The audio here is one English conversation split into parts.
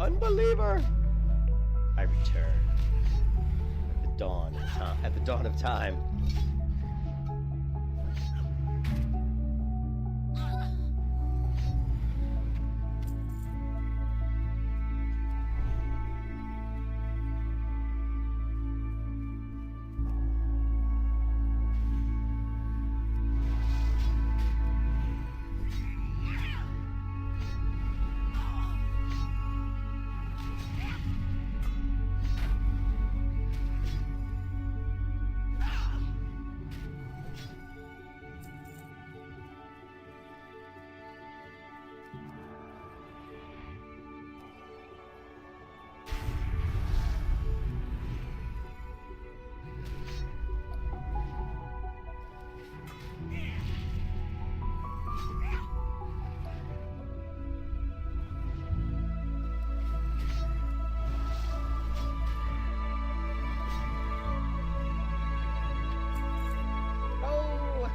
Unbeliever! I return at the dawn of time.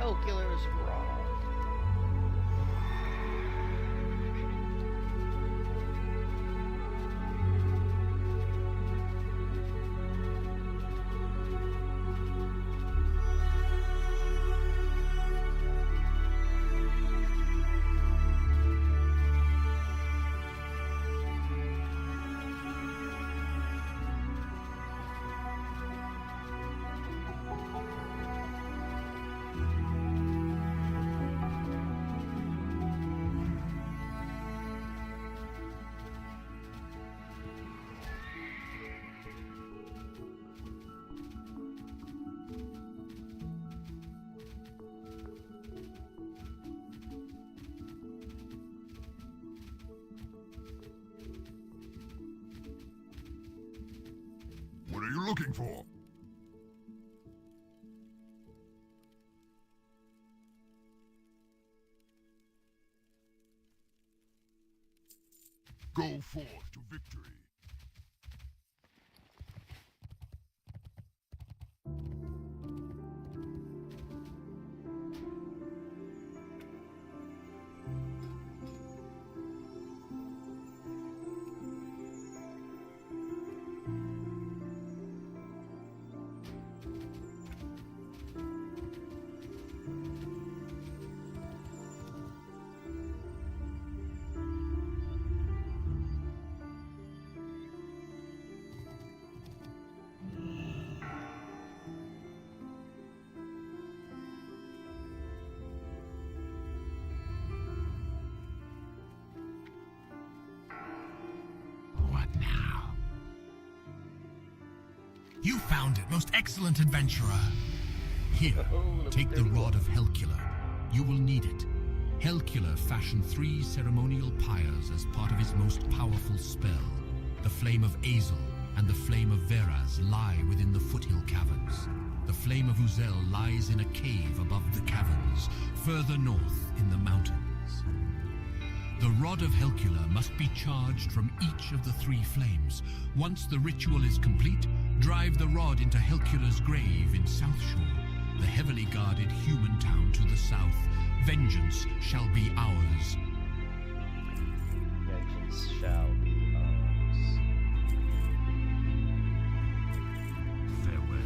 Hellkiller's raw. What are you looking for? Go forth to victory. You found it, most excellent adventurer. Here, take the rod of Hellkiller. You will need it. Hellkiller fashioned 3 ceremonial pyres as part of his most powerful spell. The flame of Azel and the flame of Veraz lie within the foothill caverns. The flame of Ubelle lies in a cave above the caverns, further north in the mountains. The rod of Hellkiller must be charged from each of the 3 flames. Once the ritual is complete, drive the rod into Hellkiller's grave in Southshore, the heavily guarded human town to the south. Vengeance shall be ours. Vengeance shall be ours. Farewell.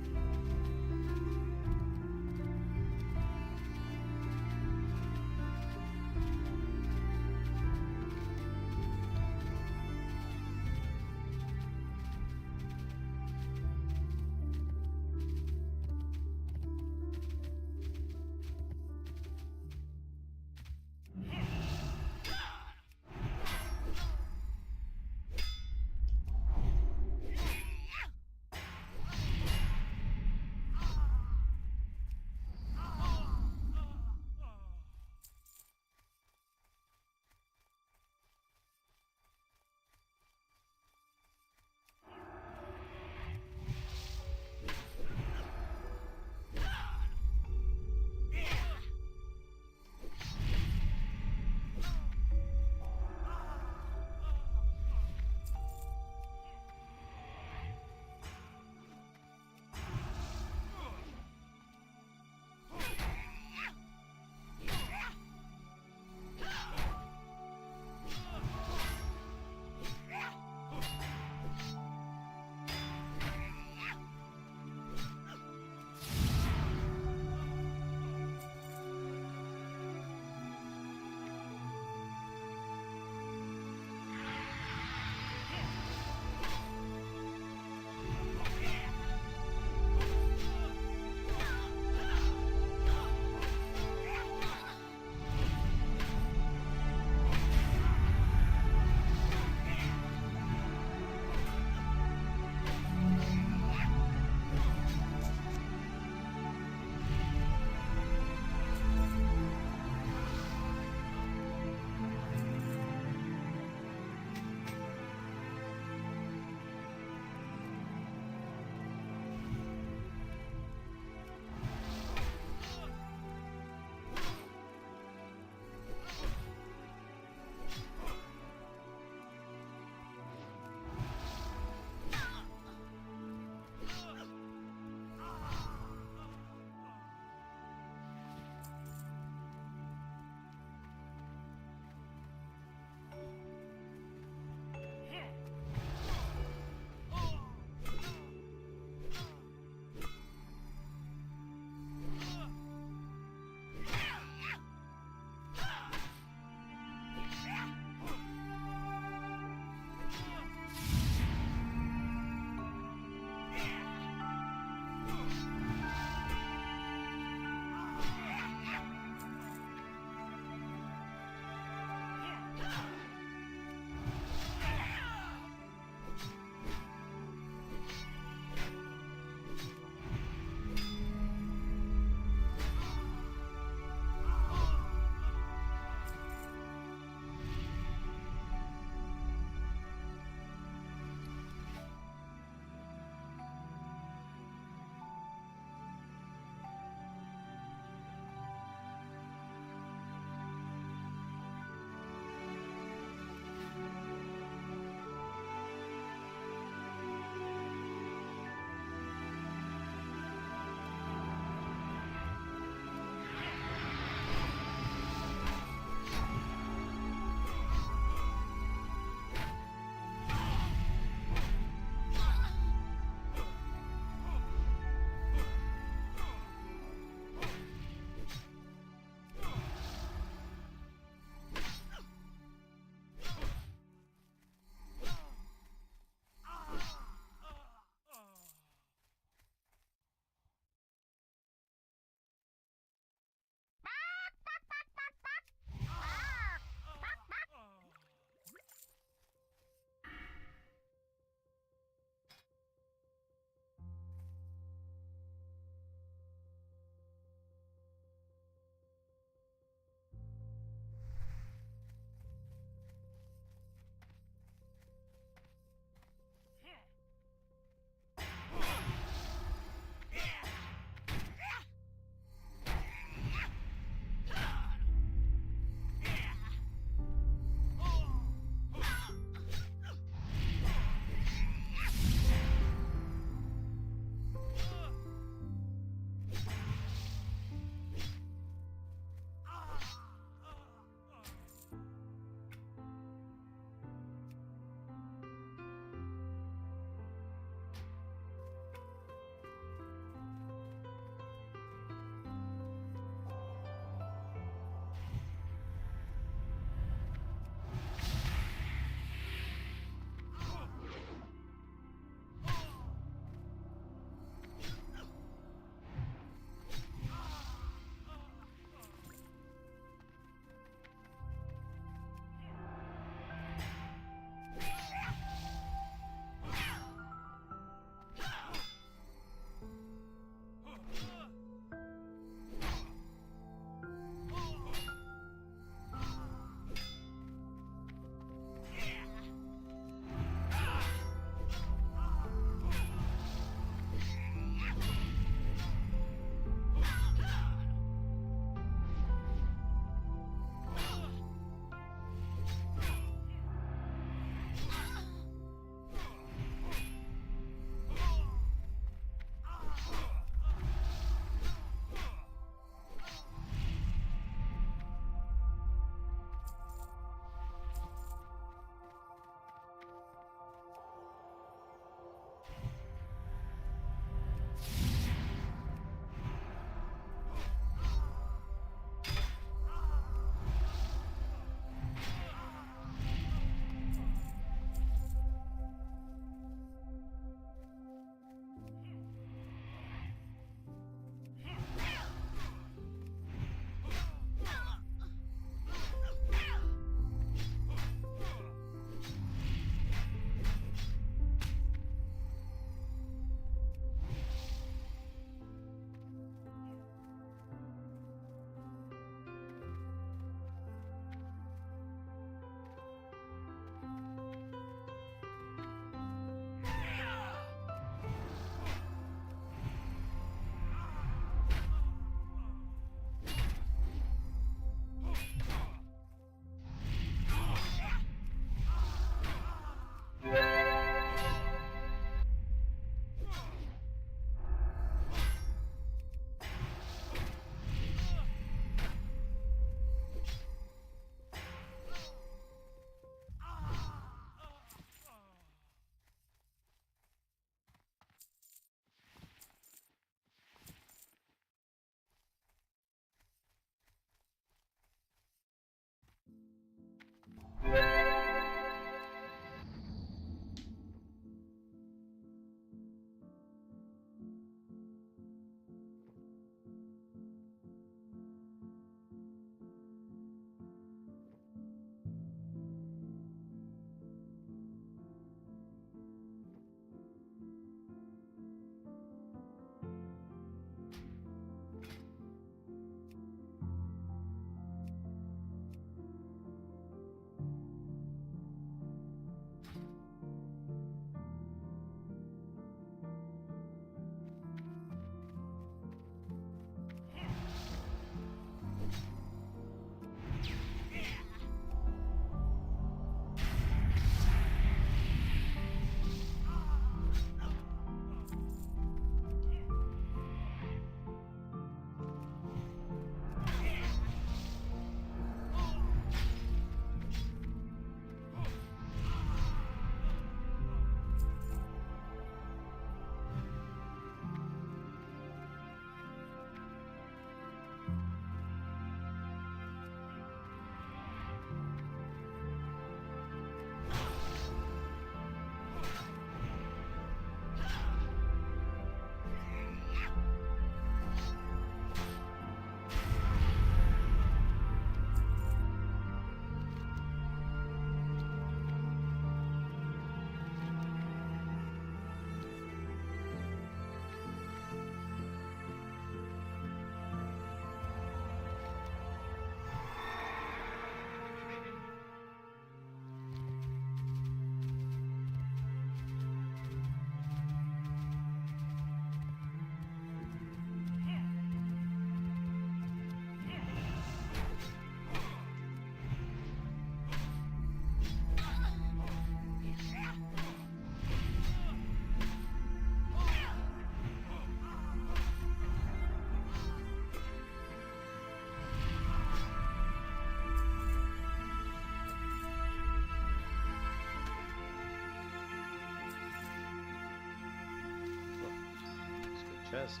chest.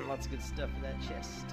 Lots of good stuff in that chest.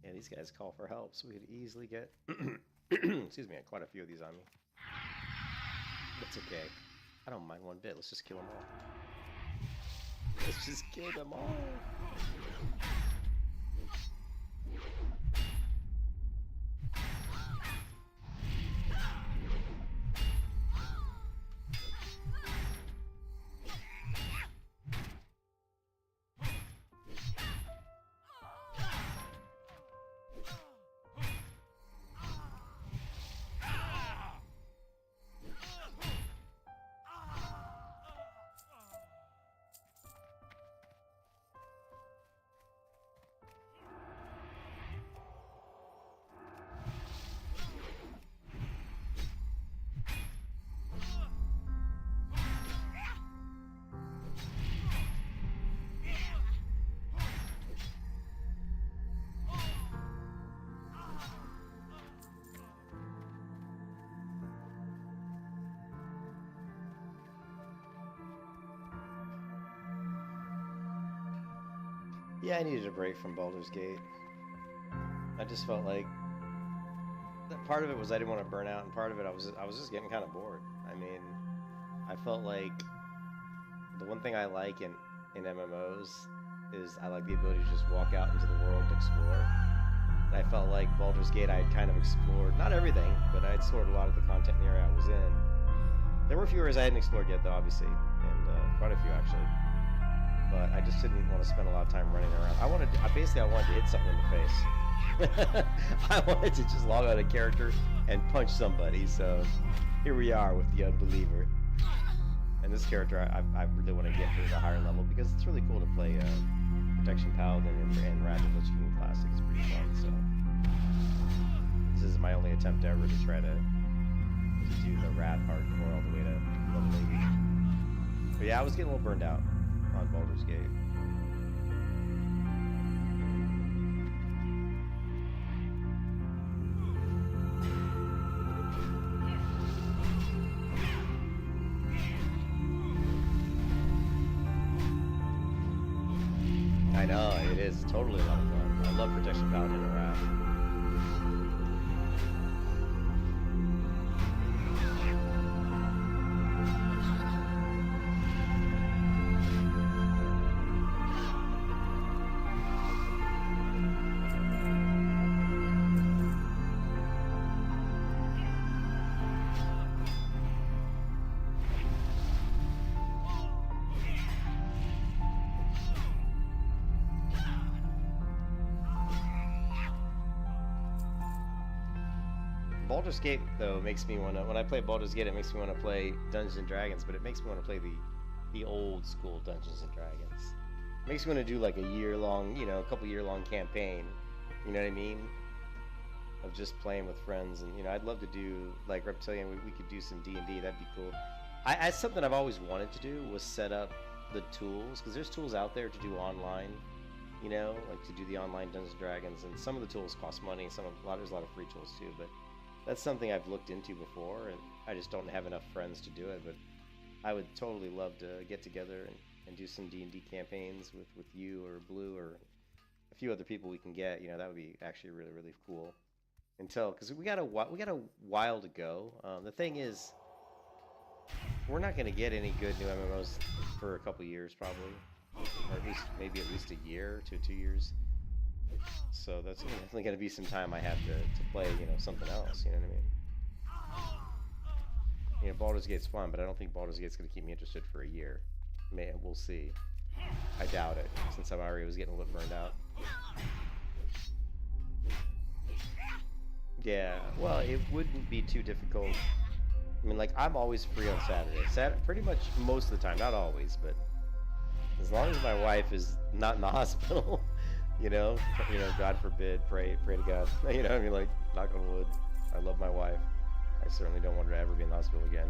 Yeah, these guys call for help, so we could easily get, excuse me, quite a few of these on me. That's okay. I don't mind one bit. Let's just kill them all. Let's just kill them all. Yeah, I needed a break from Baldur's Gate. I just felt like that part of it was I didn't want to burn out, and part of it I was just getting kind of bored. I mean, I felt like the one thing I like in MMOs is I like the ability to just walk out into the world and explore. And I felt like Baldur's Gate I had kind of explored, not everything, but I had explored a lot of the content in the area I was in. There were a few areas I hadn't explored yet, though, obviously, and quite a few actually. But I just didn't want to spend a lot of time running around. I wanted to hit something in the face. I wanted to just log out a character and punch somebody. So here we are with the Unbeliever. And this character, I really want to get to the higher level because it's really cool to play Protection Paladin and Razed Lich King Classic. It's pretty fun. So this is my only attempt ever to try to do the Rat hardcore all the way to level 80. But yeah, I was getting a little burned out on Baldur's Gate. I I know, it is totally a lot of fun. I love Protection Paladin and Wrath. Baldur's Gate, though, makes me want to... When I play Baldur's Gate, it makes me want to play Dungeons & Dragons, but it makes me want to play the old school Dungeons & Dragons. It makes me want to do, like, a year-long, you know, a couple year-long campaign. You know what I mean? Of just playing with friends. And, you know, I'd love to do, like, Reptilian, we could do some D&D. That'd be cool. That's something I've always wanted to do, was set up the tools. Because there's tools out there to do online, you know? Like, to do the online Dungeons & Dragons. And some of the tools cost money. There's a lot of free tools, too, but... That's something I've looked into before, and I just don't have enough friends to do it, but I would totally love to get together and do some D&D campaigns with you or Blue or a few other people we can get. You know, that would be actually really, really cool. Because we got a while to go. The thing is, we're not going to get any good new MMOs for a couple years, probably. Or maybe at least a year to 2 years. So that's definitely going to be some time I have to play, you know, something else, you know what I mean? You know, Baldur's Gate's fun, but I don't think Baldur's Gate's going to keep me interested for a year. We'll see. I doubt it, since I already was getting a little burned out. Yeah, well, it wouldn't be too difficult. I mean, like, I'm always free on Saturday. Pretty much most of the time, not always, but as long as my wife is not in the hospital... You know, God forbid, pray to God. You know, I mean, like, knock on wood. I love my wife. I certainly don't want her to ever be in the hospital again.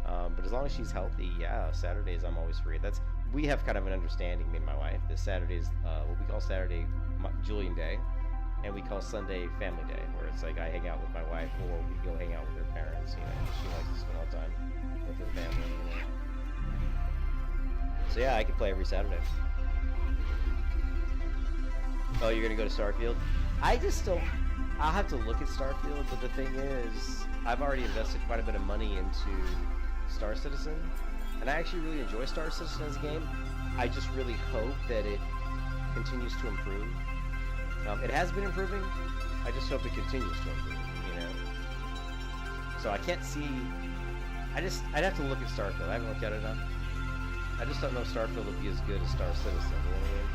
But as long as she's healthy, yeah, Saturdays I'm always free. We have kind of an understanding, me and my wife, that Saturday's what we call Saturday Julian Day, and we call Sunday Family Day, where it's like I hang out with my wife, or we go hang out with her parents. You know, she likes to spend all the time with her family. You know. So yeah, I can play every Saturday. Oh, you're gonna go to Starfield? I just don't... I'll have to look at Starfield, but the thing is, I've already invested quite a bit of money into Star Citizen, and I actually really enjoy Star Citizen as a game. I just really hope that it continues to improve. It has been improving. I just hope it continues to improve, you know? So I can't see... I'd have to look at Starfield. I haven't looked at it enough. I just don't know if Starfield will be as good as Star Citizen, you know what I mean?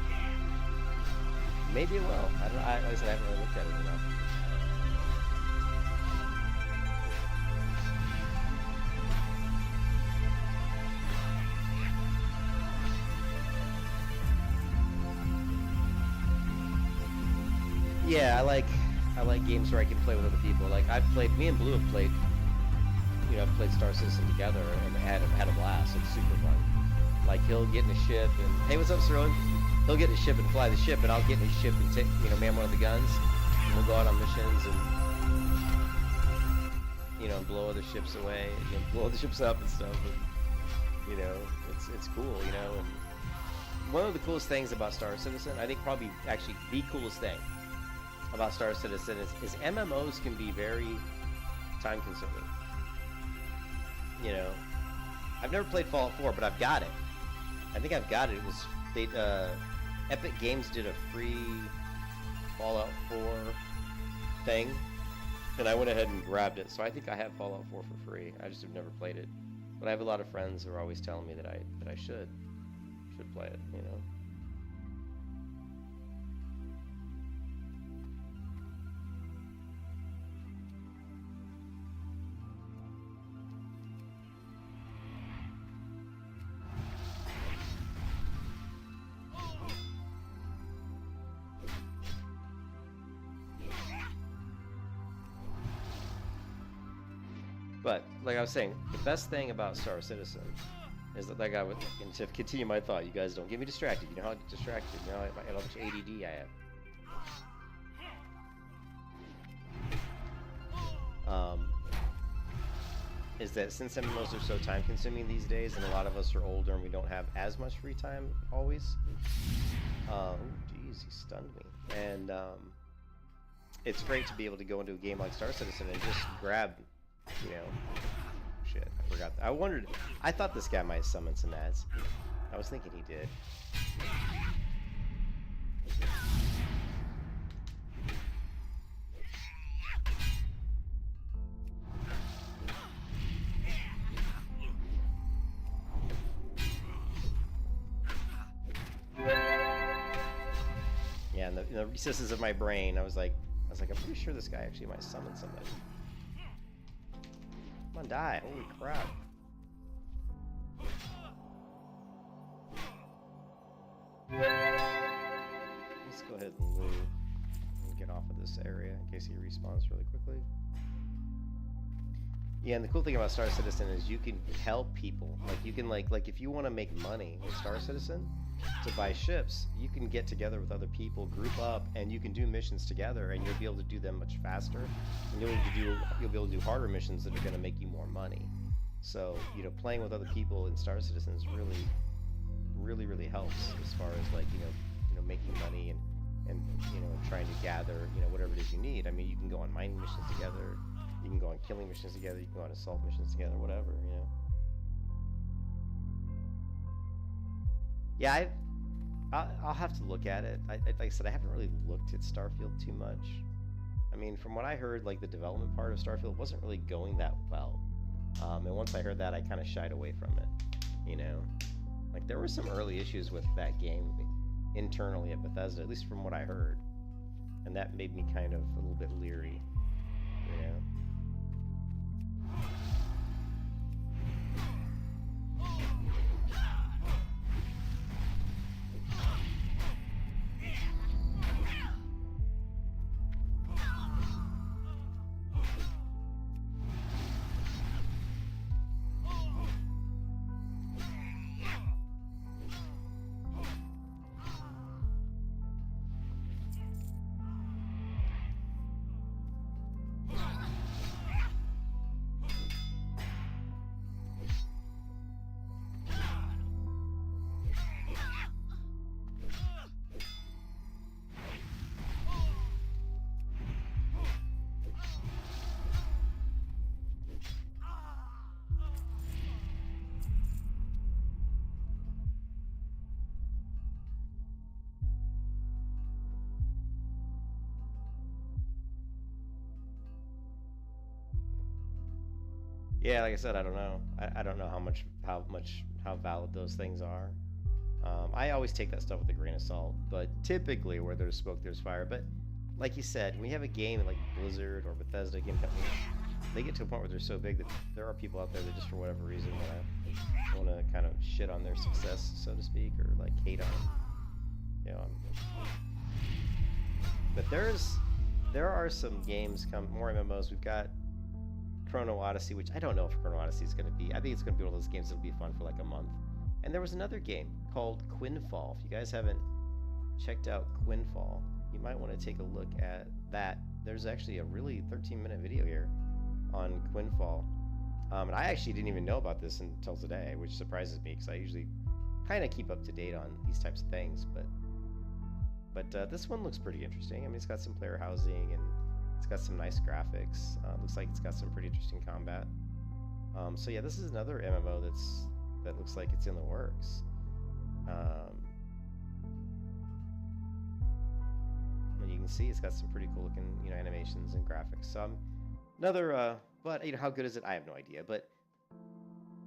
Maybe it will. I don't know. Like I said, I haven't really looked at it enough. Yeah, I like games where I can play with other people. Like me and Blue have played, you know, played Star Citizen together and had a blast. It's super fun. Like he'll get in a ship and, hey, what's up, Cerrone? He'll get in a ship and fly the ship, and I'll get in his ship and take, you know, man one of the guns, and we'll go out on missions and, you know, blow other ships away, and, you know, blow other ships up and stuff. And, you know, it's cool, you know. And one of the coolest things about Star Citizen, I think probably actually the coolest thing about Star Citizen is MMOs can be very time-consuming. You know, I've never played Fallout 4, but I've got it. I think I've got it. It was Epic Games did a free Fallout 4 thing, and I went ahead and grabbed it. So I think I have Fallout 4 for free. I just have never played it. But I have a lot of friends who are always telling me that I should play it, you know. But, like I was saying, the best thing about Star Citizen is that, like and to continue my thought, you guys don't get me distracted. You know how distracted, you know how much ADD I have. Is that since MMOs are so time consuming these days, and a lot of us are older and we don't have as much free time always, Oh, geez, he stunned me. And it's great to be able to go into a game like Star Citizen and just grab, you know, shit. I forgot. I thought this guy might summon some ads. I was thinking he did. Yeah, in the recesses of my brain, I was like, I'm pretty sure this guy actually might summon somebody. Come on, die! Holy crap! Let's go ahead and loot and get off of this area in case he respawns really quickly. Yeah, and the cool thing about Star Citizen is you can help people. Like you can like if you want to make money with Star Citizen to buy ships, you can get together with other people, group up, and you can do missions together, and you'll be able to do them much faster. And you'll be able to do harder missions that are going to make you more money. So you know, playing with other people in Star Citizen is really helps as far as like you know making money and you know trying to gather whatever it is you need. I mean, you can go on mining missions together. You can go on killing missions together, you can go on assault missions together, whatever, you know. Yeah, I'll have to look at it. Like I said, I haven't really looked at Starfield too much. I mean, from what I heard, like the development part of Starfield wasn't really going that well. And once I heard that, I kind of shied away from it, you know. Like there were some early issues with that game internally at Bethesda, at least from what I heard. And that made me kind of a little bit leery, you know. Yeah, like I said, I don't know. I don't know how valid those things are. I always take that stuff with a grain of salt, but typically where there's smoke, there's fire. But like you said, when you have a game like Blizzard or Bethesda game company, they get to a point where they're so big that there are people out there that just for whatever reason want to kind of shit on their success, so to speak, or like hate on them. You know, but there are some games more MMOs. We've got Chrono Odyssey, which I don't know if Chrono Odyssey is going to be. I think it's going to be one of those games that'll be fun for like a month. And there was another game called Quinfall. If you guys haven't checked out Quinfall, you might want to take a look at that. There's actually a really 13-minute video here on Quinfall. And I actually didn't even know about this until today, which surprises me because I usually kind of keep up to date on these types of things. But this one looks pretty interesting. I mean, it's got some player housing and it's got some nice graphics. Looks like it's got some pretty interesting combat. So yeah, this is another MMO that looks like it's in the works. And you can see it's got some pretty cool looking, animations and graphics. So but how good is it? I have no idea. But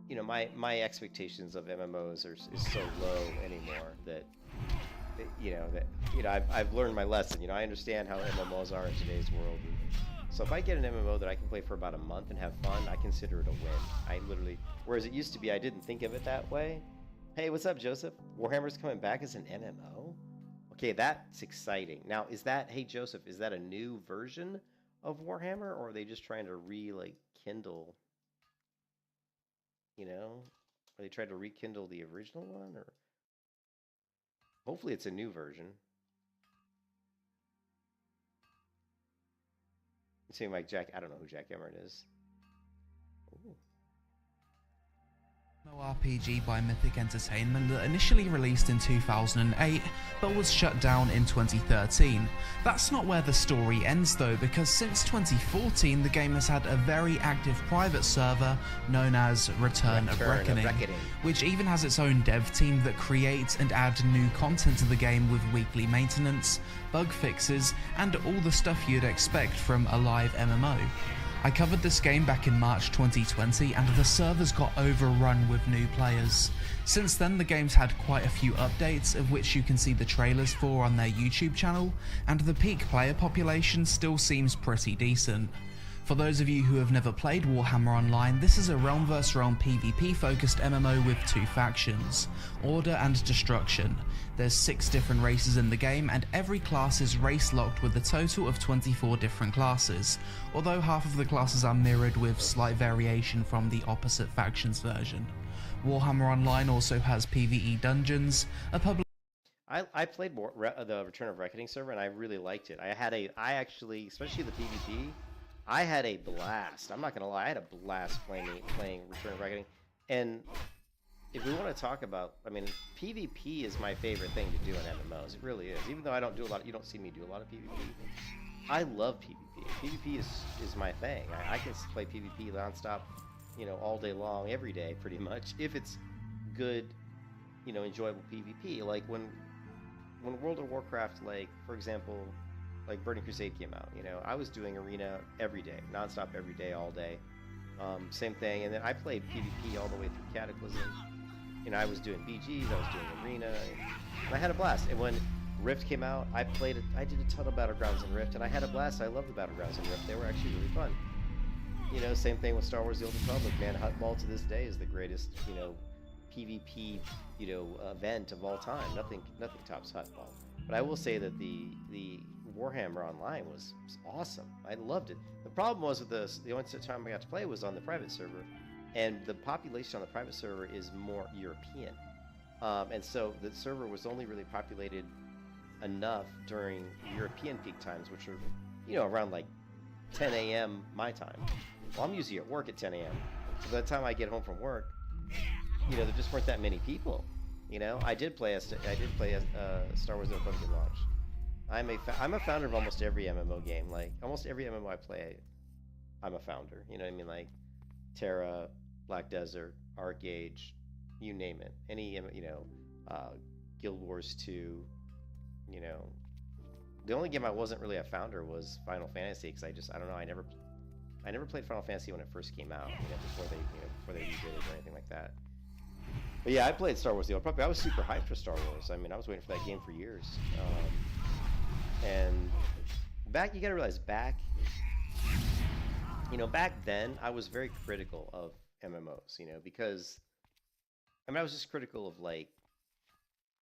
my expectations of MMOs is so low anymore that I've learned my lesson. I understand how MMOs are in today's world. So if I get an MMO that I can play for about a month and have fun, I consider it a win. Whereas it used to be, I didn't think of it that way. Hey, what's up, Joseph? Warhammer's coming back as an MMO? Okay, that's exciting. Now, hey, Joseph, is that a new version of Warhammer, or are they just trying to rekindle, are they trying to rekindle the original one, or? Hopefully it's a new version. It seems like I don't know who Jack Emmert is. Ooh. RPG by Mythic Entertainment that initially released in 2008 but was shut down in 2013. That's not where the story ends though, because since 2014 the game has had a very active private server known as Return of Reckoning, which even has its own dev team that creates and add new content to the game with weekly maintenance, bug fixes, and all the stuff you'd expect from a live MMO. I covered this game back in March 2020 and the servers got overrun with new players. Since then the game's had quite a few updates, of which you can see the trailers for on their YouTube channel, and the peak player population still seems pretty decent. For those of you who have never played Warhammer Online, this is a realm vs realm PvP focused MMO with two factions, Order and Destruction. There's 6 different races in the game and every class is race locked with a total of 24 different classes, although half of the classes are mirrored with slight variation from the opposite faction's version. Warhammer Online also has PvE dungeons, a public I played the Return of Reckoning server and I really liked it. I actually, especially the PvP, I had a blast. I'm not gonna lie, I had a blast playing Return of Reckoning. And if we want to talk about, I mean, PvP is my favorite thing to do in MMOs. It really is. Even though I don't do a lot, you don't see me do a lot of PvP. I love PvP. PvP is my thing. I can play PvP nonstop, you know, all day long, every day, pretty much. If it's good, you know, enjoyable PvP. Like when World of Warcraft, like for example, like Burning Crusade came out, you know, I was doing arena every day, nonstop every day, all day. Same thing, and then I played PvP all the way through Cataclysm. You know, I was doing BGs, I was doing arena, and I had a blast. And when Rift came out, I did a ton of battlegrounds in Rift, and I had a blast. I love the battlegrounds in Rift. They were actually really fun. You know, same thing with Star Wars: The Old Republic. Man, Huttball to this day is the greatest, you know, PvP, you know, event of all time. Nothing tops Huttball. But I will say that the Warhammer Online was awesome. I loved it. The problem was with the only time I got to play was on the private server, and the population on the private server is more European, and so the server was only really populated enough during European peak times, which are, you know, around like 10 a.m. my time. Well, I'm usually at work at 10 a.m. So by the time I get home from work, you know, there just weren't that many people. You know, I did play a Star Wars: The Republic launch. I'm a founder of almost every MMO game. Like almost every MMO I play, I'm a founder. You know what I mean? Like Terra, Black Desert, Arcage, you name it. Any, you know, Guild Wars 2. You know, the only game I wasn't really a founder was Final Fantasy, because I don't know, I never played Final Fantasy when it first came out. You know, before they redid it or anything like that. But yeah, I played Star Wars: The Old Republic. I was super hyped for Star Wars. I mean, I was waiting for that game for years. And you gotta realize you know, back then I was very critical of MMOs, you know, because I mean, I was just critical of like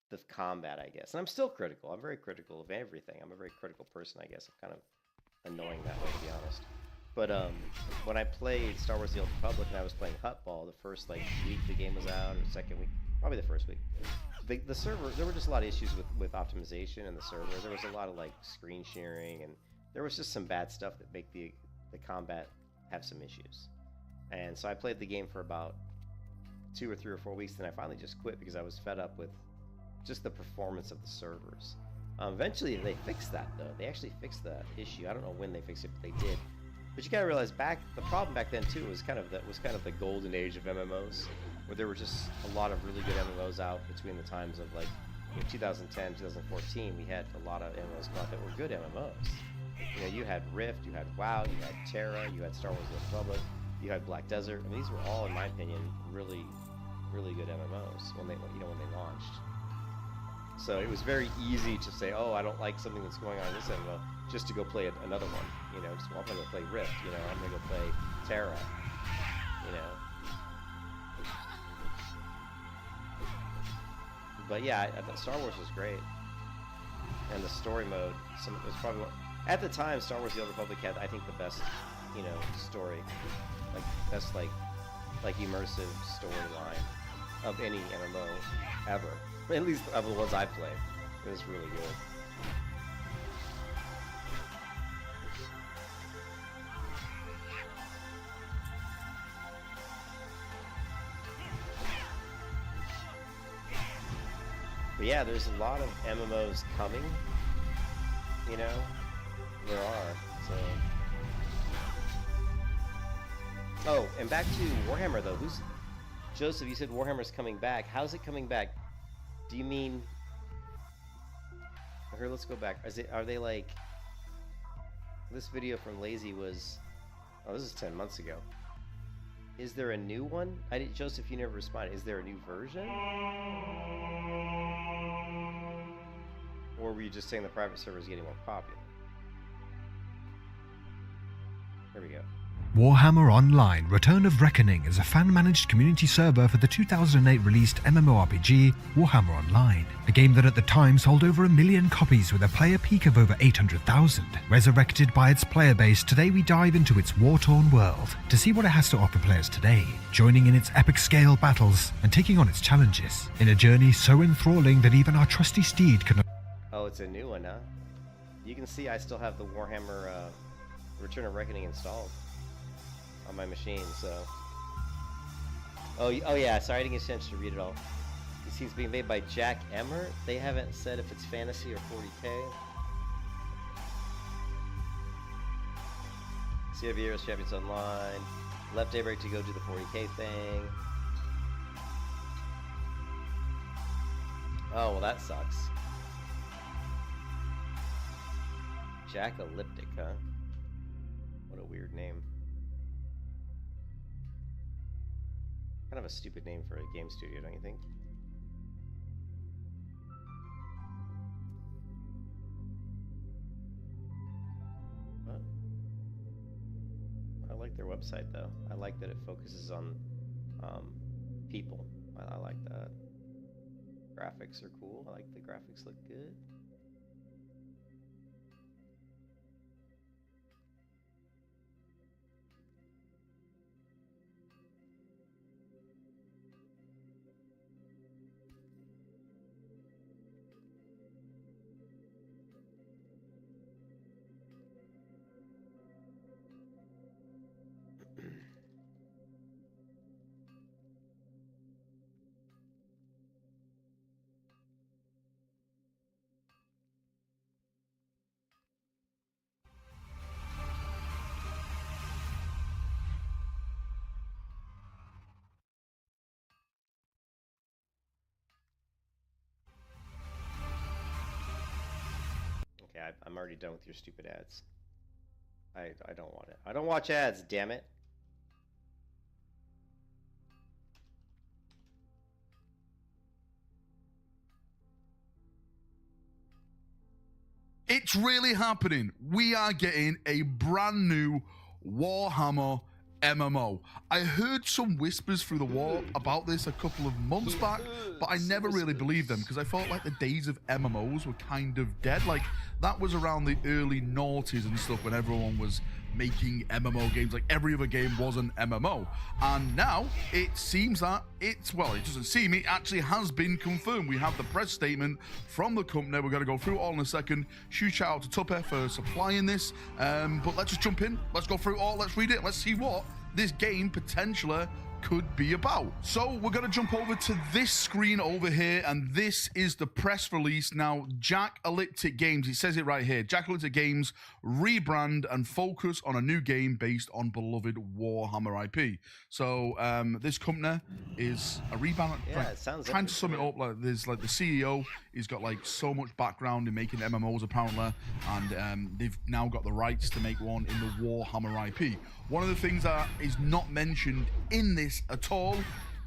the combat, I guess. And I'm still critical. I'm very critical of everything. I'm a very critical person, I guess. I'm kind of annoying that way, to be honest. But when I played Star Wars: The Old Republic and I was playing Huttball, the first like week the game was out, or second week, probably the first week, the server, there were just a lot of issues with optimization in the server. There was a lot of like screen sharing, and there was just some bad stuff that make the combat have some issues. And so I played the game for about 2 or 3 or 4 weeks, and I finally just quit because I was fed up with just the performance of the servers. Eventually they fixed that though. They actually fixed that issue. I don't know when they fixed it, but they did. But you gotta realize the problem back then too was kind of the golden age of MMOs, where there were just a lot of really good MMOs out between the times of like, in 2010, 2014. We had a lot of MMOs come out that were good MMOs. You know, you had Rift, you had WoW, you had Terra, you had Star Wars: The Old Republic, you had Black Desert. I mean, these were all, in my opinion, really, really good MMOs when they launched. So it was very easy to say, oh, I don't like something that's going on in this MMO, just to go play another one. You know, just, well, I'm gonna go play Rift. You know, I'm gonna go play Terra. You know. But yeah, I thought Star Wars was great, and the story mode. It was probably at the time, Star Wars: The Old Republic had, I think, the best, you know, story, like best like immersive storyline of any MMO ever. At least of the ones I played. It was really good. But yeah, there's a lot of MMOs coming. You know, there are. So. Oh, and back to Warhammer though. Joseph? You said Warhammer's coming back. How's it coming back? Do you mean? Here, let's go back. Are they like? This video from Lazy was. Oh, this is 10 months ago. Is there a new one? Joseph, you never responded. Is there a new version? Or were you just saying the private server is getting more popular? Here we go. Warhammer Online: Return of Reckoning is a fan-managed community server for the 2008 released MMORPG Warhammer Online, a game that at the time sold over 1 million copies with a player peak of over 800,000. Resurrected by its player base, today we dive into its war-torn world to see what it has to offer players today, joining in its epic-scale battles and taking on its challenges, in a journey so enthralling that even our trusty steed can... Oh, it's a new one, huh? You can see I still have the Warhammer Return of Reckoning installed on my machine, so... Oh yeah, sorry I didn't get a chance to read it all. It seems being made by Jack Emmert. They haven't said if it's fantasy or 40k. CW Heroes Champions Online. Left daybreak to go do the 40k thing. Oh, well that sucks. Jackalyptic, huh? What a weird name. Kind of a stupid name for a game studio, don't you think? What? I like their website though. I like that it focuses on people. I like that. Graphics are cool. I like the graphics look good. Okay, I'm already done with your stupid ads. I don't want it. I don't watch ads, damn it. It's really happening. We are getting a brand new Warhammer MMO. I heard some whispers through the wall about this a couple of months back, but I never really believed them because I felt like the days of MMOs were kind of dead. Like, that was around the early noughties and stuff when everyone was making MMO games. Like, every other game was an MMO. And now it seems that it doesn't seem, it actually has been confirmed. We have the press statement from the company. We're going to go through it all in a second. Huge shout out to Tuppe for supplying this. But let's just jump in. Let's go through it all. Let's read it. Let's see what this game potentially could be about. So we're going to jump over to this screen over here, and this is the press release. Now, Jackalyptic Games, it says it right here, Jackalyptic Games rebrand and focus on a new game based on beloved Warhammer IP. So this company is a rebrand. Yeah, it sounds trying to sum it up, like there's like the CEO, he's got like so much background in making MMOs apparently, and they've now got the rights to make one in the Warhammer IP. One of the things that is not mentioned in this at all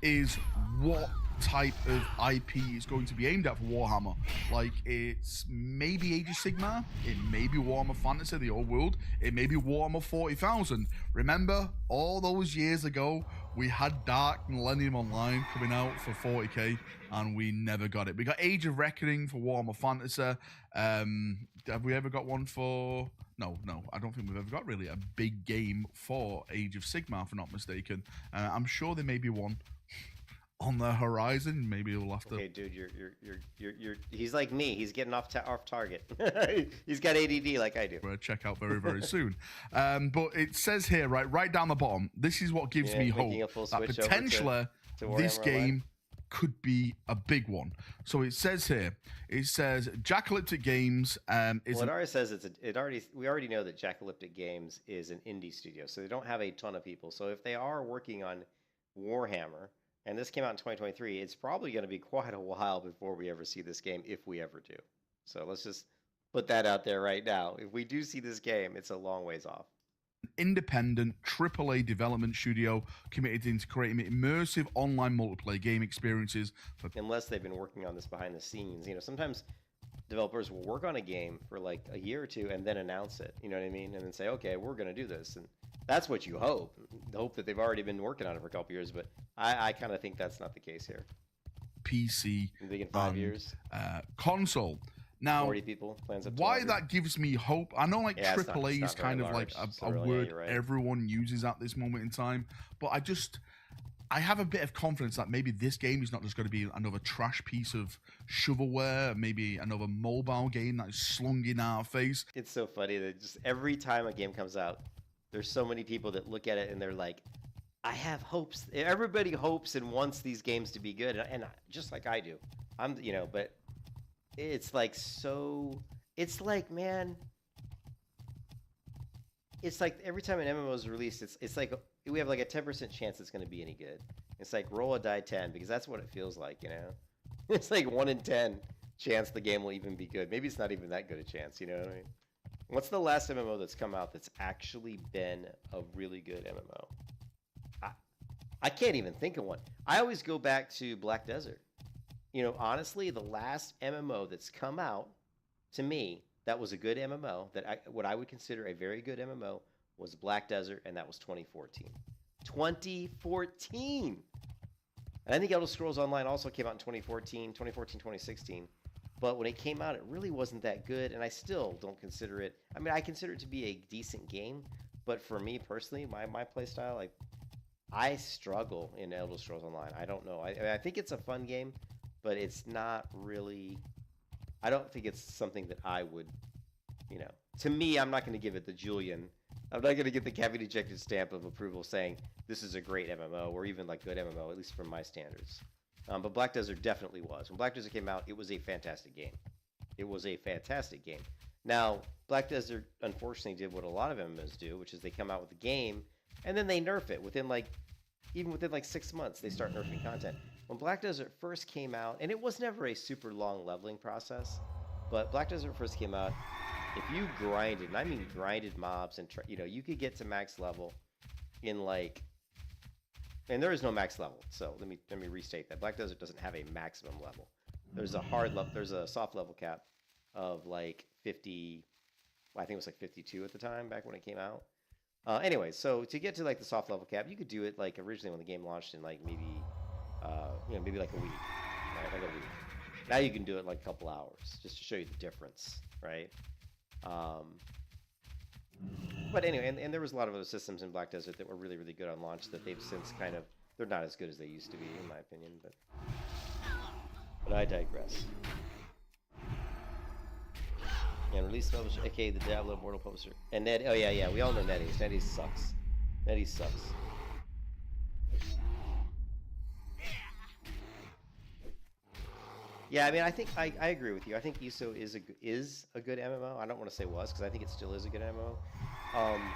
is what type of IP is going to be aimed at for Warhammer. Like, it's maybe Age of Sigmar, it may be Warhammer Fantasy, the old world, it may be Warhammer 40,000. Remember, all those years ago, we had Dark Millennium Online coming out for 40k, and we never got it. We got Age of Reckoning for Warhammer Fantasy. Have we ever got one for... No, I don't think we've ever got really a big game for Age of Sigmar, if I'm not mistaken. I'm sure there may be one on the horizon. Maybe we'll have to... Okay, dude, you're he's like me. He's getting off target. He's got ADD like I do. We'll check out very, very soon. But it says here, right down the bottom, this is what gives me hope that potentially this game could be a big one. So it says here, Jackalyptic Games is... Well, it already says we already know that Jackalyptic Games is an indie studio, so they don't have a ton of people. So if they are working on Warhammer, and this came out in 2023, it's probably going to be quite a while before we ever see this game, if we ever do. So let's just put that out there right now. If we do see this game, it's a long ways off. Independent AAA development studio committed into creating immersive online multiplayer game experiences for... Unless they've been working on this behind the scenes. You know, sometimes developers will work on a game for like a year or two and then announce it, you know what I mean? And then say, okay, we're going to do this. And that's what you hope. Hope that they've already been working on it for a couple years, but I kind of think that's not the case here. PC. In 5 years. Console. Now, 40 people, plans up to why 100. that gives me hope, I know like AAA is kind of large. like a word everyone uses at this moment in time, but I have a bit of confidence that maybe this game is not just going to be another trash piece of shovelware, maybe another mobile game that is slung in our face. It's so funny that just every time a game comes out, there's so many people that look at it and they're like, I have hopes. Everybody hopes and wants these games to be good, and just like I do. But it's like it's like, man, it's like every time an MMO is released, it's like we have like a 10% chance it's going to be any good. It's like roll a die 10, because that's what it feels like, you know? It's like 1 in 10 chance the game will even be good. Maybe it's not even that good a chance, you know what I mean? What's the last MMO that's come out that's actually been a really good MMO? I can't even think of one. I always go back to Black Desert. You know, honestly, the last MMO that's come out, to me, that was a good MMO, what I would consider a very good MMO, was Black Desert, and that was 2014. 2014! And I think Elder Scrolls Online also came out in 2014, 2016. But when it came out, it really wasn't that good, and I still don't consider it... I mean, I consider it to be a decent game, but for me personally, my playstyle, I struggle in Elder Scrolls Online. I don't know. I think it's a fun game, but it's not really... I don't think it's something that I would, To me, I'm not going to give it the Julian. I'm not going to get the caveat-ejected stamp of approval saying this is a great MMO, or even like good MMO, at least from my standards. But Black Desert definitely was. When Black Desert came out, it was a fantastic game. It was a fantastic game. Now, Black Desert, unfortunately, did what a lot of MMOs do, which is they come out with a game, and then they nerf it within 6 months. They start nerfing content. When Black Desert first came out, and it was never a super long leveling process, but Black Desert first came out, if you grinded, and I mean grinded mobs, and you could get to max level in and there is no max level. So let me restate that. Black Desert doesn't have a maximum level. There's a soft level cap of 50. I think it was 52 at the time back when it came out. Anyway, so to get to the soft level cap, you could do it originally when the game launched in maybe a week, right? Like a week. Now you can do it a couple hours, just to show you the difference, right? But anyway, and there was a lot of other systems in Black Desert that were really, really good on launch that they've since they're not as good as they used to be, in my opinion, but I digress. And release publisher, aka the Diablo Immortal publisher. And Ned, oh yeah, we all know NetEase. NetEase sucks. NetEase sucks. Yeah, I mean, I think I agree with you. I think ESO is a good MMO. I don't want to say was, because I think it still is a good MMO.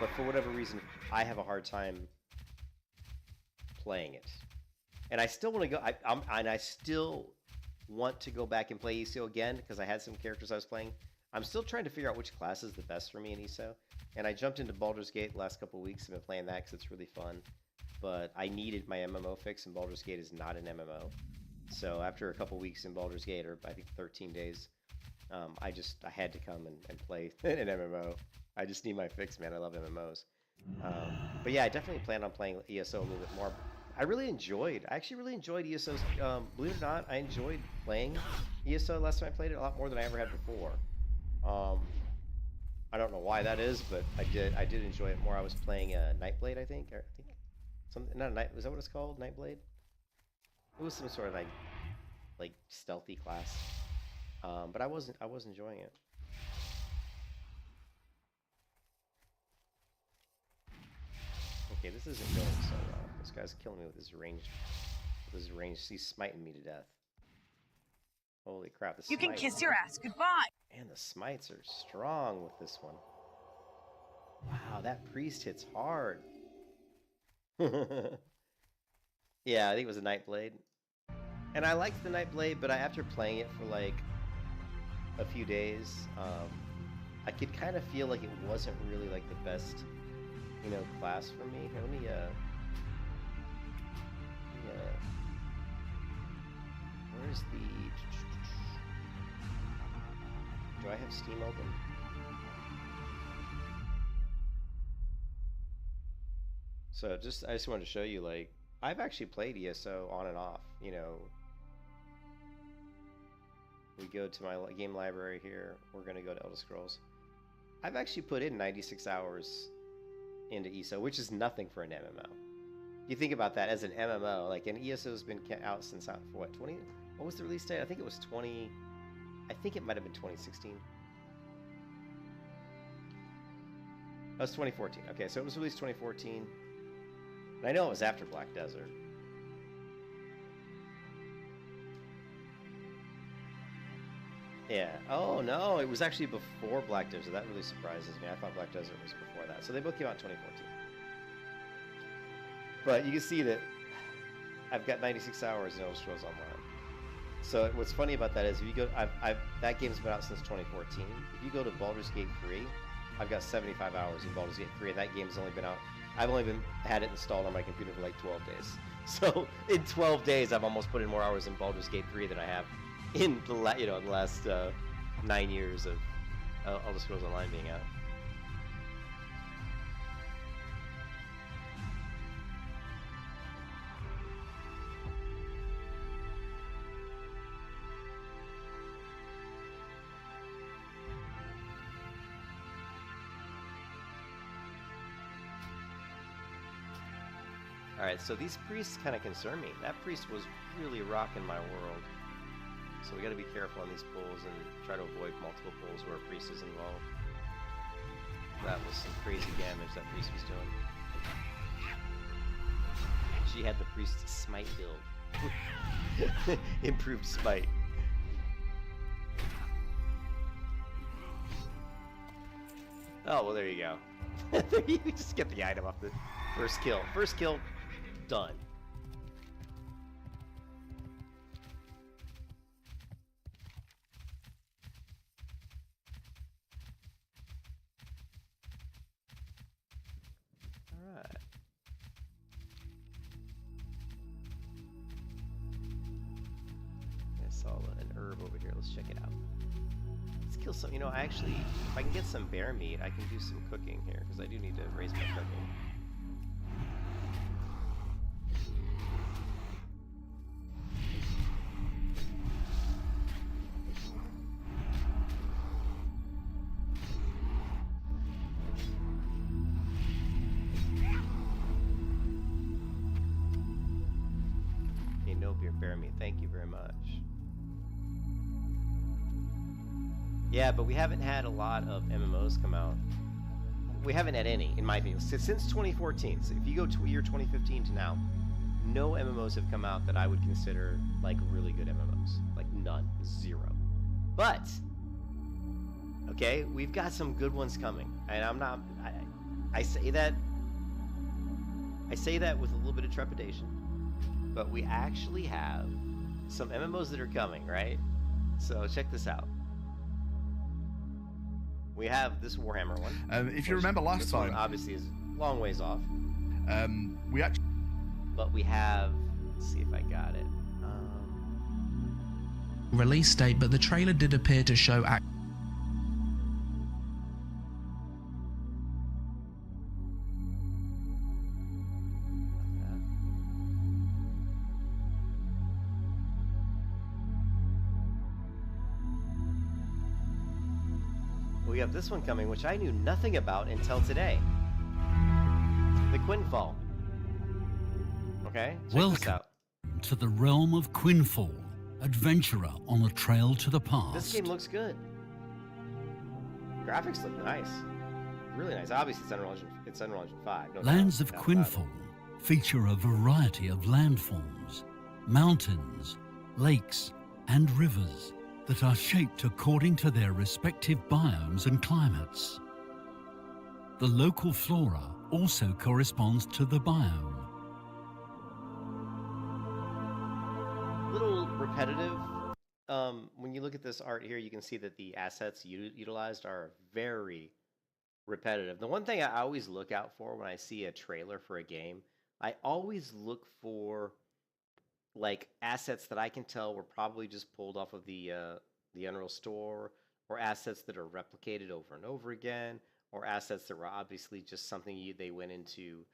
But for whatever reason, I have a hard time playing it. And I still want to go. I still want to go back and play ESO again, because I had some characters I was playing. I'm still trying to figure out which class is the best for me in ESO. And I jumped into Baldur's Gate the last couple of weeks. I've been playing that because it's really fun. But I needed my MMO fix, and Baldur's Gate is not an MMO. So after a couple weeks in Baldur's Gate, or I think 13 days, I had to come and play an MMO. I just need my fix, man. I love MMOs. But yeah, I definitely plan on playing ESO a little bit more. I actually really enjoyed ESO's, believe it or not, I enjoyed playing ESO last time I played it a lot more than I ever had before. I don't know why that is, but I did enjoy it more. I was playing Nightblade, I think. Was that what it's called? Nightblade? It was some sort of like stealthy class, but I was enjoying it. Okay, this isn't going so well. This guy's killing me with his ranged his range. He's smiting me to death. Holy crap! The You can smite. kiss your ass goodbye. And the smites are strong with this one. Wow, that priest hits hard. Yeah, I think it was a Nightblade. And I liked the Nightblade, but after playing it for like a few days, I could kind of feel like it wasn't really like the best, you know, class for me. Here, let me where's the... Do I have Steam open? So I just wanted to show you, like, I've actually played ESO on and off, you know. We go to my game library here. We're going to go to Elder Scrolls. I've actually put in 96 hours into ESO, which is nothing for an MMO. You think about that as an MMO, like, and ESO's been out since, for what, 20? What was the release date? I think it was 20... I think it might have been 2016. That was 2014. Okay, so it was released 2014. And I know it was after Black Desert. Yeah. Oh, no, it was actually before Black Desert. That really surprises me. I thought Black Desert was before that. So they both came out in 2014. But you can see that I've got 96 hours in Elder Scrolls Online. So what's funny about that is if you go, that game's been out since 2014. If you go to Baldur's Gate 3, I've got 75 hours in Baldur's Gate 3, and that game's only been out. I've only had it installed on my computer for like 12 days. So in 12 days, I've almost put in more hours in Baldur's Gate 3 than I have in the last 9 years of Elder Scrolls Online being out. Alright, so these priests kind of concern me. That priest was really rocking my world. So we gotta be careful on these pulls and try to avoid multiple pulls where a priest is involved. That was some crazy damage that priest was doing. She had the priest's smite build. Improved smite. Oh, well, there you go. You just get the item off the first kill. First kill. Done. All right. I saw an herb over here. Let's check it out. Let's kill some. You know, actually, if I can get some bear meat, I can do some cooking here because I do need to raise my cooking. Bear meat, thank you very much. Yeah, but we haven't had a lot of MMOs come out. We haven't had any, in my opinion, since 2014. So if you go to year 2015 to now, no MMOs have come out that I would consider like really good MMOs. Like none, zero. But okay, we've got some good ones coming, and I'm not. I say that with a little bit of trepidation. But we actually have some MMOs that are coming, right? So check this out. We have this Warhammer one. If you remember last time, obviously is a long ways off. We actually. But we have. Let's see if I got it. Release date, but the trailer did appear to show We have this one coming, which I knew nothing about until today. The Quinfall. Okay, check this Welcome out. to the realm of Quinfall, adventurer on a trail to the past. This game looks good. Graphics look nice. Really nice. Obviously, it's Unreal Engine 5. No Lands doubt, of not Quinfall feature a variety of landforms, mountains, lakes, and rivers that are shaped according to their respective biomes and climates. The local flora also corresponds to the biome. Little repetitive. When you look at this art here, you can see that the assets utilized are very repetitive. The one thing I always look out for when I see a trailer for a game, I always look for like assets that I can tell were probably just pulled off of the Unreal Store, or assets that are replicated over and over again, or assets that were obviously just something they went into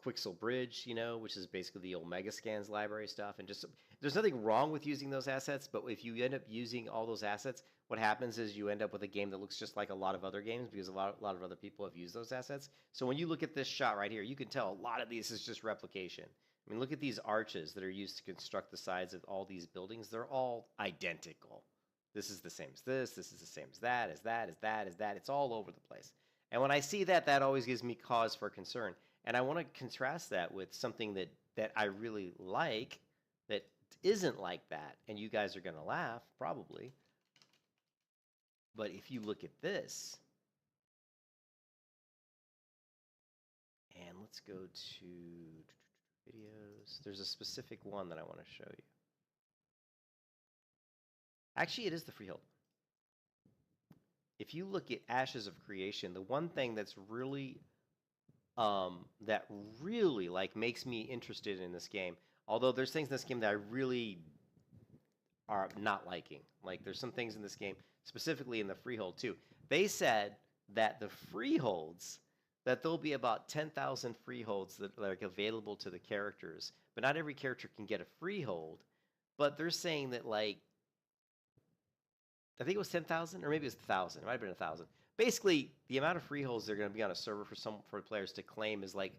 Quixel Bridge, you know, which is basically the old Megascans library stuff. And just there's nothing wrong with using those assets, but if you end up using all those assets, what happens is you end up with a game that looks just like a lot of other games because a lot of other people have used those assets. So when you look at this shot right here, you can tell a lot of these is just replication. I mean, look at these arches that are used to construct the sides of all these buildings. They're all identical. This is the same as this is the same as that, as that, as that, as that. It's all over the place. And when I see that, that always gives me cause for concern. And I want to contrast that with something that I really like that isn't like that. And you guys are going to laugh, probably. But if you look at this, and let's go to videos. There's a specific one that I want to show you. Actually, it is the Freehold. If you look at Ashes of Creation, the one thing that's really like makes me interested in this game, although there's things in this game that I really are not liking. Like there's some things in this game, specifically in the Freehold too. They said that the Freeholds, that there'll be about 10,000 Freeholds that are available to the characters, but not every character can get a Freehold. But they're saying that, like, I think it was 10,000, or maybe it was 1,000. It might have been 1,000. Basically, the amount of Freeholds they're going to be on a server for players to claim is like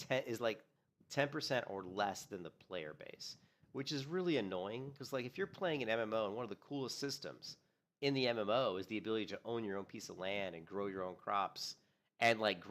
10% or less than the player base, which is really annoying. Because like if you're playing an MMO, and one of the coolest systems in the MMO is the ability to own your own piece of land and grow your own crops, and like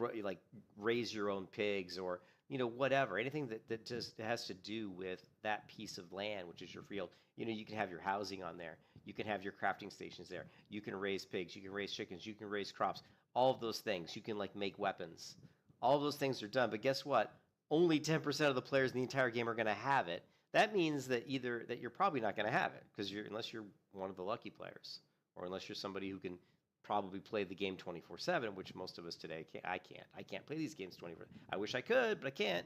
raise your own pigs, or whatever, anything that just has to do with that piece of land, which is your Freehold. You can have your housing on there. You can have your crafting stations there. You can raise pigs. You can raise chickens. You can raise crops. All of those things. You can like make weapons. All of those things are done. But guess what? Only 10% of the players in the entire game are going to have it. That means that either that you're probably not going to have it because unless you're one of the lucky players, or unless you're somebody who can probably play the game 24/7, which most of us today can't. I can't play these games 24. I wish I could, but I can't.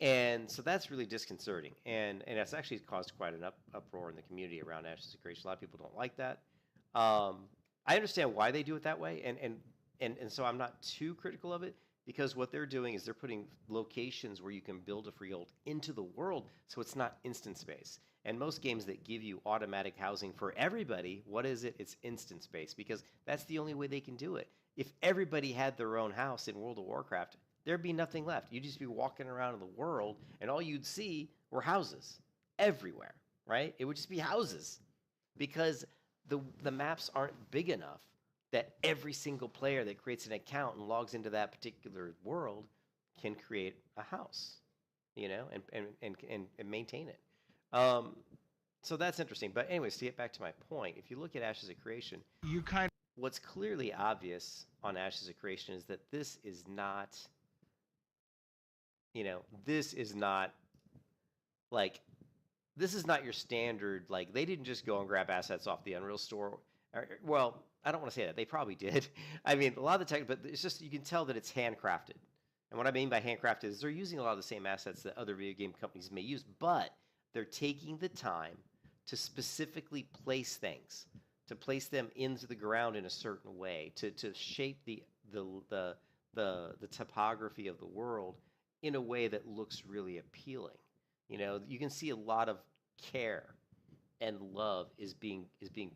And so that's really disconcerting, and it's actually caused quite an uproar in the community around Ashes of Creation. A lot of people don't like that. I understand why they do it that way, and so I'm not too critical of it, because what they're doing is they're putting locations where you can build a Freehold into the world, so it's not instant space. And most games that give you automatic housing for everybody, what is it? It's instant space, because that's the only way they can do it. If everybody had their own house in World of Warcraft, there'd be nothing left. You'd just be walking around in the world, and all you'd see were houses everywhere, right? It would just be houses, because the maps aren't big enough that every single player that creates an account and logs into that particular world can create a house, and maintain it. So that's interesting. But anyways, to get back to my point, if you look at Ashes of Creation, what's clearly obvious on Ashes of Creation is that this is not, this is not your standard, like, they didn't just go and grab assets off the Unreal Store. Well, I don't want to say that. They probably did. I mean, a lot of the tech, but it's just, you can tell that it's handcrafted. And what I mean by handcrafted is they're using a lot of the same assets that other video game companies may use, but they're taking the time to specifically place things, to place them into the ground in a certain way, to shape the topography of the world in a way that looks really appealing. You can see a lot of care and love is being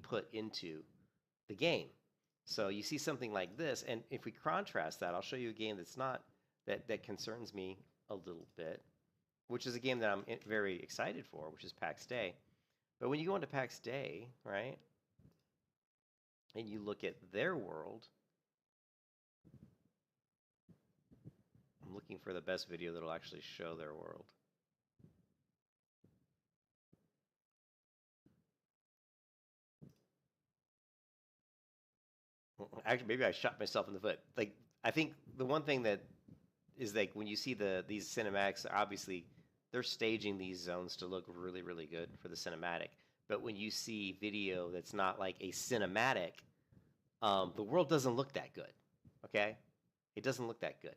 put into the game. So you see something like this, and if we contrast that, I'll show you a game that's not that concerns me a little bit, which is a game that I'm very excited for, which is PAX Day. But when you go into PAX Day, right, and you look at their world, I'm looking for the best video that'll actually show their world. Actually, maybe I shot myself in the foot. Like, I think the one thing that is like when you see these cinematics, obviously they're staging these zones to look really, really good for the cinematic. But when you see video that's not like a cinematic, the world doesn't look that good. Okay, it doesn't look that good.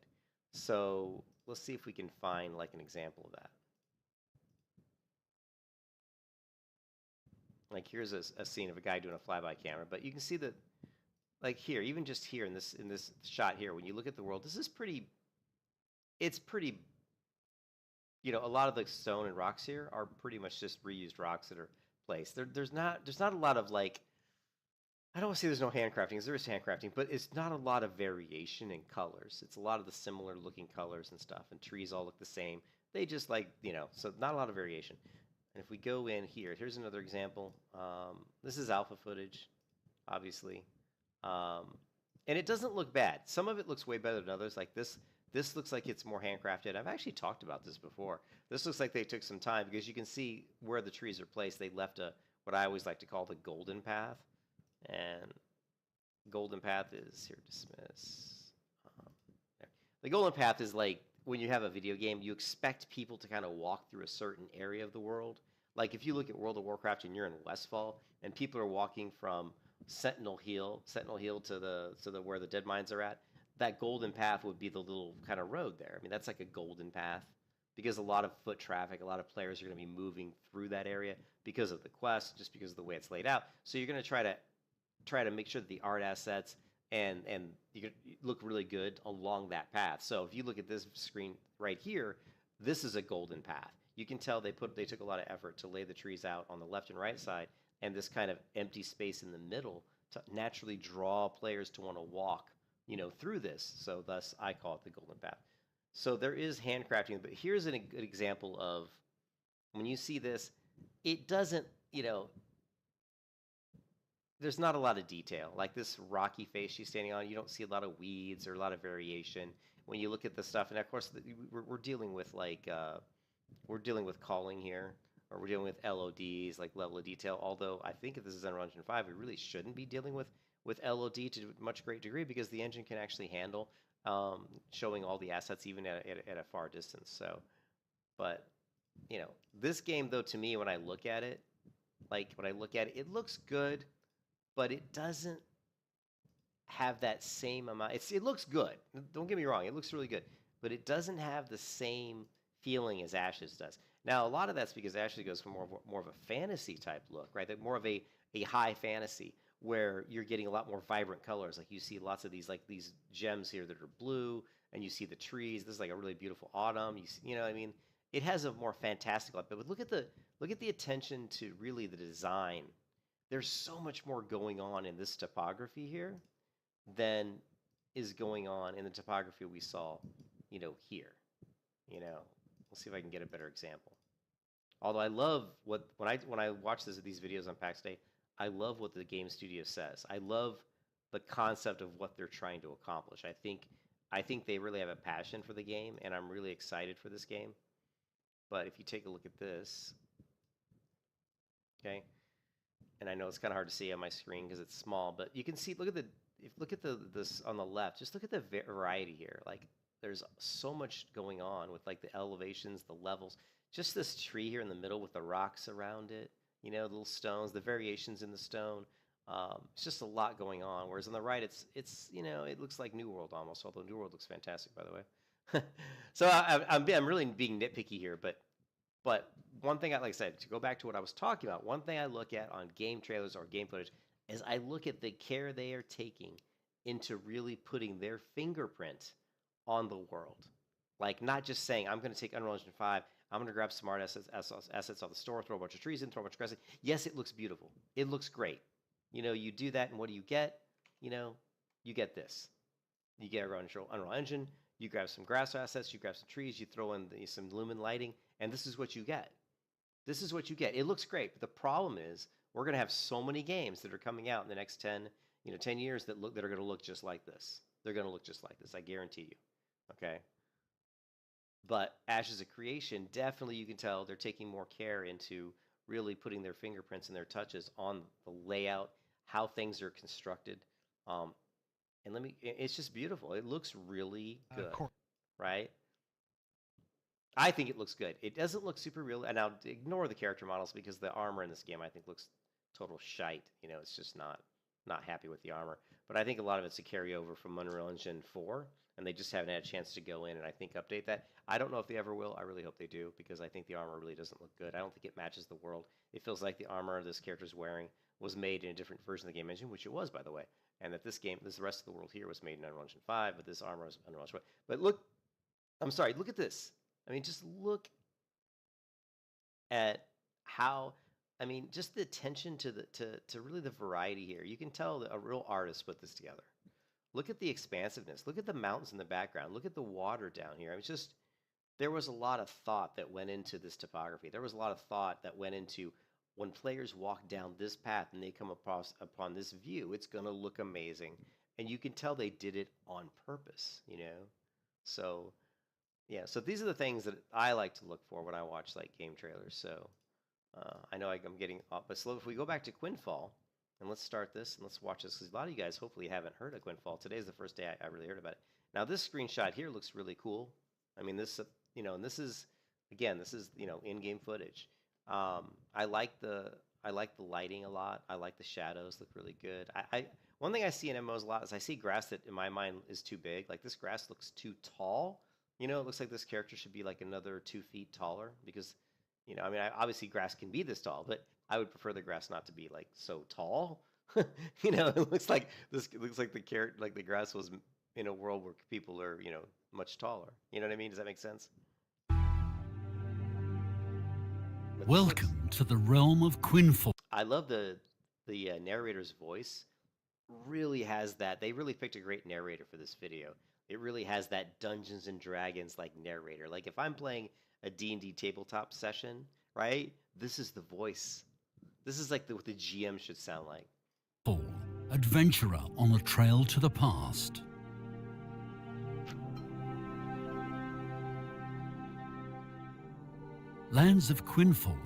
So let's see if we can find like an example of that. Like here's a scene of a guy doing a flyby camera, but you can see that, like here, even just here in this shot here, when you look at the world, this is pretty. It's pretty. You know, a lot of the stone and rocks here are pretty much just reused rocks that are placed. There's not a lot of like. I don't want to say there's no handcrafting, because there is handcrafting, but it's not a lot of variation in colors. It's a lot of the similar looking colors and stuff, and trees all look the same. They just like, you know, so not a lot of variation. And if we go in here, here's another example. This is alpha footage, obviously. And it doesn't look bad. Some of it looks way better than others. Like this looks like it's more handcrafted. I've actually talked about this before. This looks like they took some time, because you can see where the trees are placed. They left what I always like to call the golden path. And golden path is here, dismiss. There. The golden path is like when you have a video game, you expect people to kind of walk through a certain area of the world. Like if you look at World of Warcraft and you're in Westfall, and people are walking from Sentinel Hill to the where the dead mines are at, that golden path would be the little kind of road there. I mean, that's like a golden path, because a lot of foot traffic, a lot of players are going to be moving through that area because of the quest, just because of the way it's laid out. So you're going to try to make sure that the art assets and you look really good along that path. So if you look at this screen right here, this is a golden path. You can tell they took a lot of effort to lay the trees out on the left and right side, and this kind of empty space in the middle to naturally draw players to want to walk, you know, through this. So thus I call it the golden path. So there is handcrafting, but here's a good example of when you see this, it doesn't, you know, there's not a lot of detail. Like this rocky face she's standing on, you don't see a lot of weeds or a lot of variation. When you look at the stuff, and of course we're dealing with like, we're dealing with calling here, or we're dealing with LODs, like level of detail. Although I think if this is Unreal Engine 5, we really shouldn't be dealing with LOD to a much great degree, because the engine can actually handle showing all the assets even at a far distance. So, but, you know, this game though, to me, when I look at it, it looks good, but it doesn't have that same amount. It looks good. Don't get me wrong. It looks really good, but it doesn't have the same feeling as Ashes does. Now, a lot of that's because Ashes goes for more of a fantasy type look, right? More of a high fantasy, where you're getting a lot more vibrant colors. Like you see lots of these gems here that are blue, and you see the trees. This is like a really beautiful autumn. You know, I mean, it has a more fantastic look. But look at the attention to really the design. There's so much more going on in this topography here than is going on in the topography we saw, you know, here. You know, we'll see if I can get a better example. Although I love when I watch these videos on PAX Day, I love what the game studio says. I love the concept of what they're trying to accomplish. I think they really have a passion for the game, and I'm really excited for this game. But if you take a look at this, okay, and I know it's kind of hard to see on my screen because it's small, but you can see. Look at this on the left. Just look at the variety here. Like there's so much going on with like the elevations, the levels. Just this tree here in the middle with the rocks around it. You know, the little stones, the variations in the stone. It's just a lot going on. Whereas on the right, it's you know, it looks like New World almost. Although New World looks fantastic, by the way. So I'm really being nitpicky here, but one thing like I said, to go back to what I was talking about, one thing I look at on game trailers or game footage is I look at the care they are taking into really putting their fingerprint on the world. Like not just saying, I'm going to take Unreal Engine 5, I'm going to grab some art assets off the store, throw a bunch of trees in, throw a bunch of grass in. Yes, it looks beautiful. It looks great. You know, you do that, and what do you get? You know, you get this. You get Unreal Engine, you grab some grass assets, you grab some trees, you throw in some lumen lighting, and this is what you get. This is what you get. It looks great, but the problem is we're going to have so many games that are coming out in the next 10 years that are going to look just like this. They're going to look just like this, I guarantee you. Okay? But Ashes of Creation, definitely you can tell they're taking more care into really putting their fingerprints and their touches on the layout, how things are constructed. And it's just beautiful. It looks really good, right? I think it looks good. It doesn't look super real. And now ignore the character models because the armor in this game I think looks total shite. You know, it's just not happy with the armor. But I think a lot of it's a carryover from Unreal Engine 4, and they just haven't had a chance to go in and I think update that. I don't know if they ever will. I really hope they do because I think the armor really doesn't look good. I don't think it matches the world. It feels like the armor this character's wearing was made in a different version of the game engine, which it was, by the way. And that this rest of the world here was made in Unreal Engine 5, but this armor was Unreal Engine 5. But look, I'm sorry, look at this. I mean, just look at how, I mean, just the attention to really the variety here. You can tell that a real artist put this together. Look at the expansiveness. Look at the mountains in the background. Look at the water down here. I mean, just, there was a lot of thought that went into this topography. There was a lot of thought that went into when players walk down this path and they come upon this view, it's going to look amazing. And you can tell they did it on purpose, you know? So, yeah, so these are the things that I like to look for when I watch like game trailers. So I know I'm getting off, but if we go back to Quinfall, and let's start this and let's watch this, because a lot of you guys hopefully haven't heard of Quinfall. Today's the first day I really heard about it. Now this screenshot here looks really cool. I mean, this, you know, and this is, again, this is, you know, in-game footage. I like the lighting a lot. I like the shadows, look really good. One thing I see in MMOs a lot is I see grass that in my mind is too big. Like this grass looks too tall. You know, it looks like this character should be like another 2 feet taller because, you know, I mean, obviously grass can be this tall, but I would prefer the grass not to be like so tall. You know, it looks like the grass was in a world where people are, you know, much taller. You know what I mean? Does that make sense? Welcome to the realm of Quinfall. I love the narrator's voice. Really has that. They really picked a great narrator for this video. It really has that Dungeons and Dragons like narrator. Like if I'm playing a D&D tabletop session, right? This is the voice. This is like what the GM should sound like. Adventurer on a trail to the past. Lands of Quinfall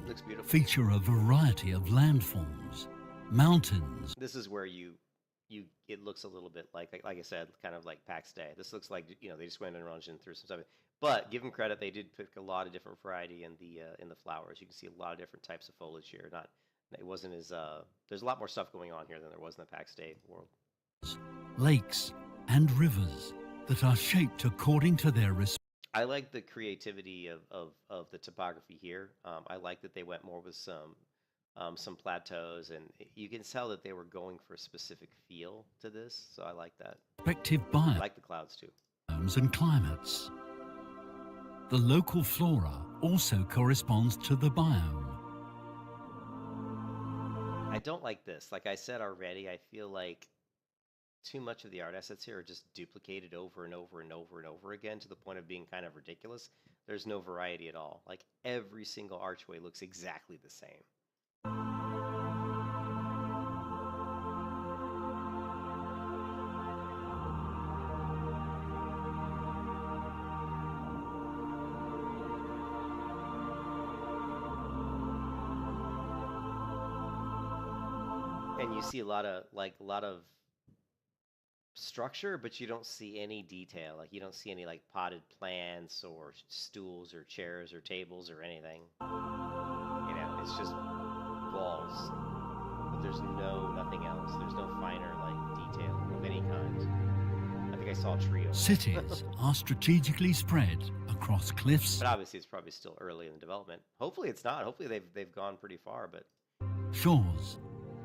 feature a variety of landforms, mountains. This is where it looks a little bit like I said, kind of like PAX Day. This looks like, you know, they just went and run through some stuff. But give them credit, they did pick a lot of different variety in the flowers. You can see a lot of different types of foliage here. It wasn't as there's a lot more stuff going on here than there was in the PAX Day world. Lakes and rivers that are shaped according to their I like the creativity of the topography here. I like that they went more with some plateaus, and you can tell that they were going for a specific feel to this. So I like that. Respective I like the clouds too. Biomes and climates. The local flora also corresponds to the biome. I don't like this. Like I said already, I feel like too much of the art assets here are just duplicated over and over and over and over again to the point of being kind of ridiculous. There's no variety at all. Like every single archway looks exactly the same. And you see a lot of structure, but you don't see any detail. Like you don't see any like potted plants or stools or chairs or tables or anything. You know, it's just walls. But there's nothing else. There's no finer like detail of any kind. I think I saw a tree over Cities are strategically spread across cliffs. But obviously it's probably still early in the development. Hopefully it's not. Hopefully they've gone pretty far, but shores,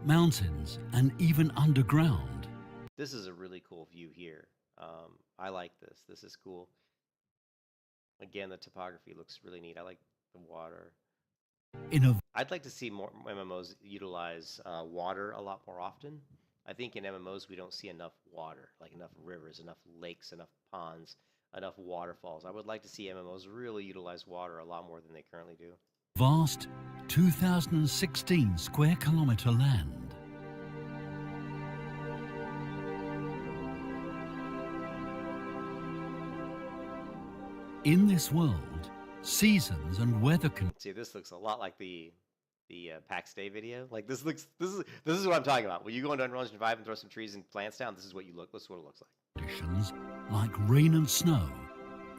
mountains, and even underground. This is a really cool view here. I like this. This is cool. Again, the topography looks really neat. I like the water. I'd like to see more MMOs utilize water a lot more often. I think in MMOs we don't see enough water, like enough rivers, enough lakes, enough ponds, enough waterfalls. I would like to see MMOs really utilize water a lot more than they currently do. Vast 2,016 square kilometer land. In this world, seasons and weather See, this looks a lot like the pack stay video. Like this is what I'm talking about. When you go into Unreal Engine 5 and throw some trees and plants down, this is what this is what it looks like. Conditions like rain and snow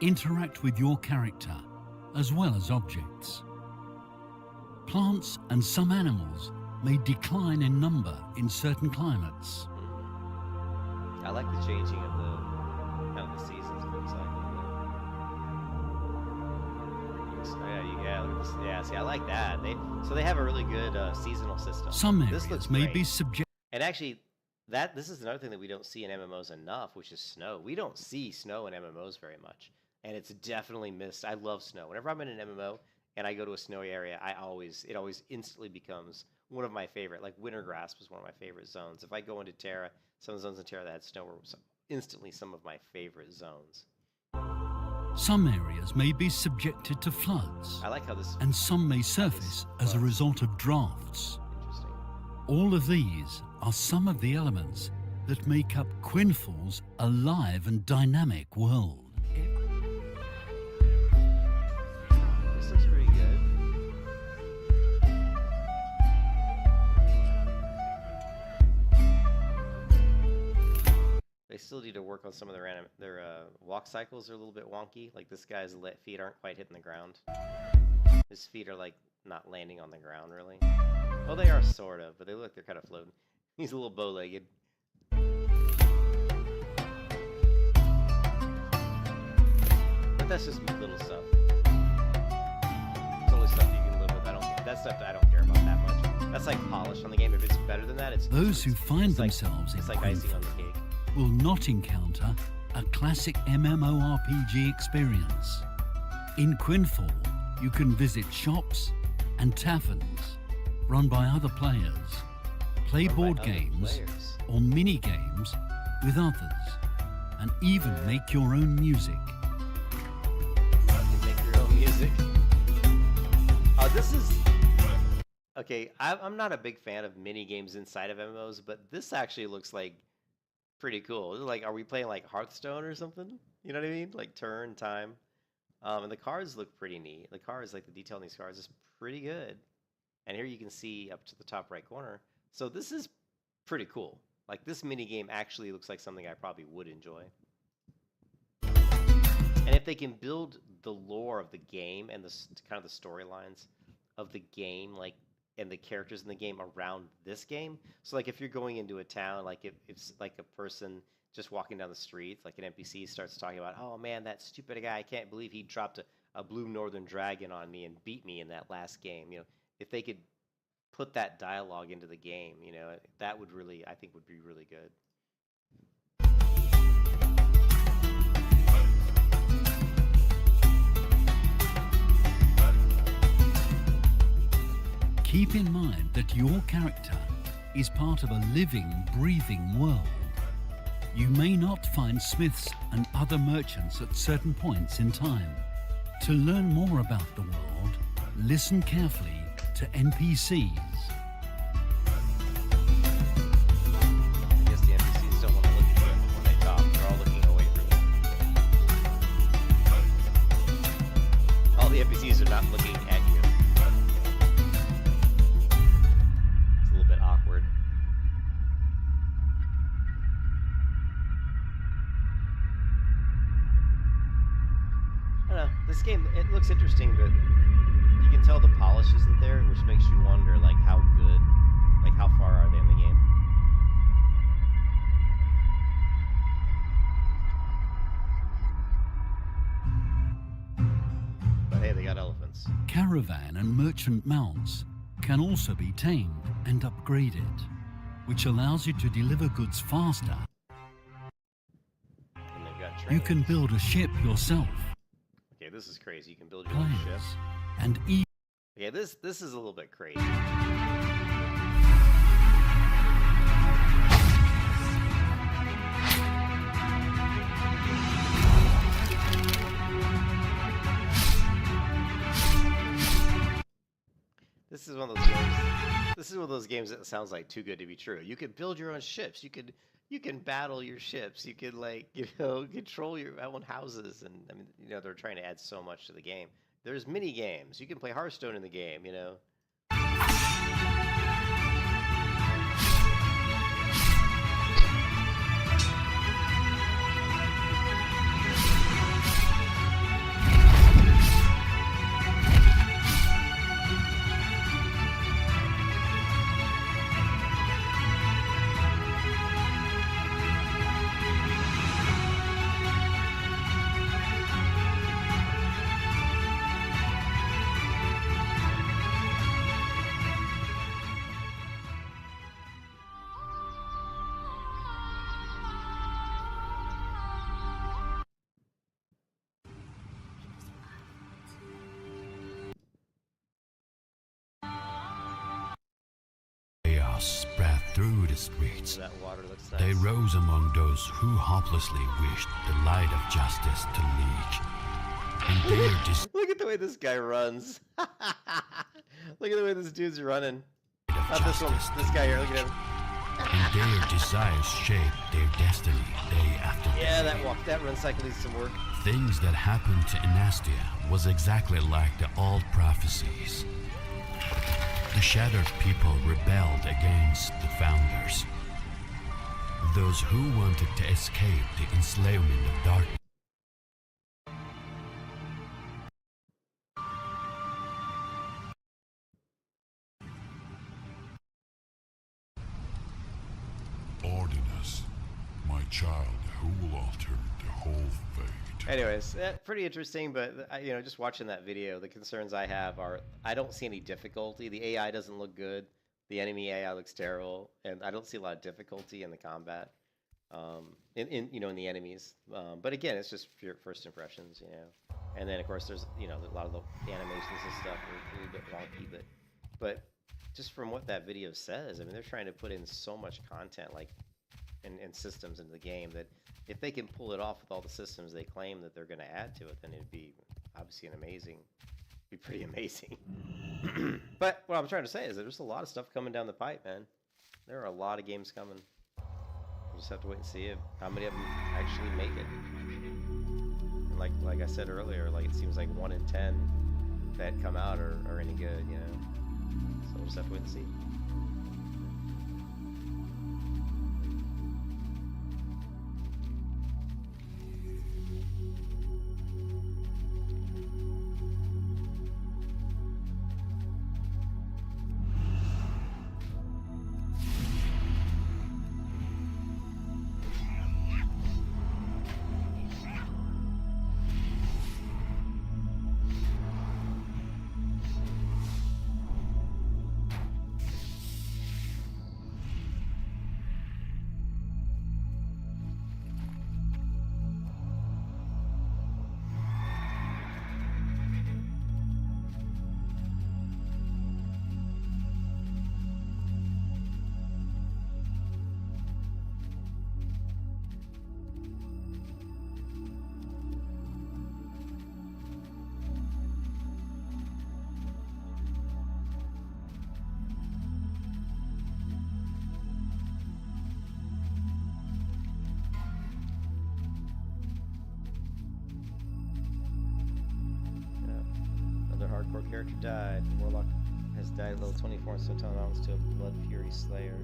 interact with your character as well as objects. Plants and some animals may decline in number in certain climates. I like the changing of the seasons. It looks like. Look at this. Yeah. See, I like that. So they have a really good seasonal system. Some this areas looks may great. be subject. And actually, this is another thing that we don't see in MMOs enough, which is snow. We don't see snow in MMOs very much, and it's definitely missed. I love snow. Whenever I'm in an MMO and I go to a snowy area, it always instantly becomes one of my favorite. Like Wintergrasp was one of my favorite zones. If I go into Terra, some of the zones in Terra that had snow were instantly some of my favorite zones. Some areas may be subjected to floods. I like how this. And some may surface as a result of drafts. Interesting. All of these are some of the elements that make up Quinfall's alive and dynamic world. This looks pretty good. They still need to work on some of their walk cycles are a little bit wonky. Like this guy's feet aren't quite hitting the ground. His feet are like not landing on the ground really. Well, they are sort of, but they look like they're kind of floating. He's a little bow-legged. But that's just little stuff. It's only stuff you can live with. That stuff I don't care about that much. That's like polish on the game. If it's better than that, it's those who find like, themselves in it's like icing on the cake. Will not encounter a classic MMORPG experience. In Quinfall, you can visit shops and taverns run by other players, play board games or mini games with others, and even make your own music. You can make your own music. Oh, this is... Okay, I'm not a big fan of mini games inside of MMOs, but this actually looks like pretty cool. Like, are we playing like Hearthstone or something? You know what I mean? Like turn time. And the cards look pretty neat. The cards, like the detail in these cards, is pretty good. And here you can see up to the top right corner. So this is pretty cool. Like this mini game actually looks like something I probably would enjoy. And if they can build the lore of the game and the kind of the storylines of the game, like and the characters in the game around this game. So like if you're going into a town, like if it's like a person just walking down the street, like an NPC starts talking about, oh man, that stupid guy, I can't believe he dropped a blue northern dragon on me and beat me in that last game. You know, if they could put that dialogue into the game, you know, that would really, I think would be really good. Keep in mind that your character is part of a living, breathing world. You may not find smiths and other merchants at certain points in time. To learn more about the world, listen carefully to NPCs. I guess the NPCs don't want to look at you when they talk. They're all looking away from you. All the NPCs are not looking at you. This game, it looks interesting, but you can tell the polish isn't there, which makes you wonder, like, how good, like, how far are they in the game? But hey, they got elephants. Caravan and merchant mounts can also be tamed and upgraded, which allows you to deliver goods faster. And they've got You trains. can build a ship yourself. Okay, this is crazy. You can build your own ship. Players and even Okay, this is a little bit crazy. This is one of those games. This is one of those games that sounds like too good to be true. You can build your own ships. You can battle your ships. You can, like, you know, control your own houses. And I mean, you know, they're trying to add so much to the game. There's mini games. You can play Hearthstone in the game, you know. through the streets. That water looks nice. They rose among those who hopelessly wished the light of justice to leak. And their Look at the way this guy runs. Look at the way this dude's running. Not this one, this guy here, look at him. and their desires shape their destiny day after day. Yeah, that run cycle needs some work. Things that happened to Inastia was exactly like the old prophecies. The shattered people rebelled against the founders. Those who wanted to escape the enslavement of darkness. Ordinance, my child, who will alter the whole fate? Anyways, pretty interesting, but just watching that video, the concerns I have are I don't see any difficulty. The AI doesn't look good. The enemy AI looks terrible, and I don't see a lot of difficulty in the combat, in the enemies. But again, it's just your first impressions, And then of course there's a lot of the animations and stuff are a little bit wonky, but just from what that video says, I mean, they're trying to put in so much content, and systems into the game, that if they can pull it off with all the systems they claim that they're going to add to it, then it'd be obviously pretty amazing. But what I'm trying to say is that there's a lot of stuff coming down the pipe, man. There are a lot of games coming. We'll just have to wait and see how many of them actually make it. And like I said earlier, it seems like 1 in 10 that come out are any good, So we'll just have to wait and see. Hardcore character died. The Warlock has died at level 24 and still telling mountains to a Blood Fury Slayer.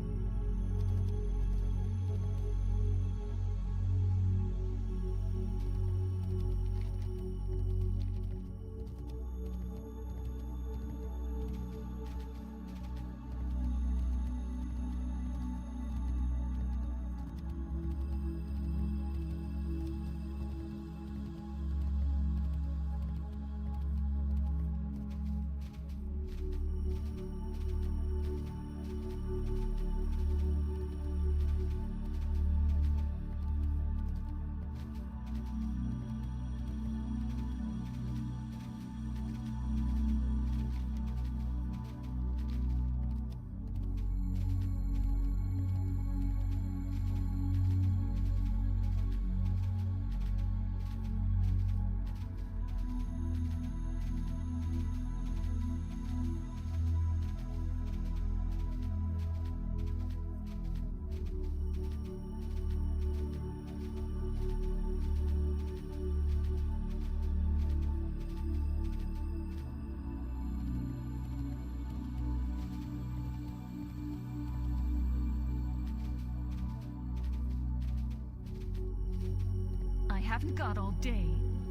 I haven't got all day.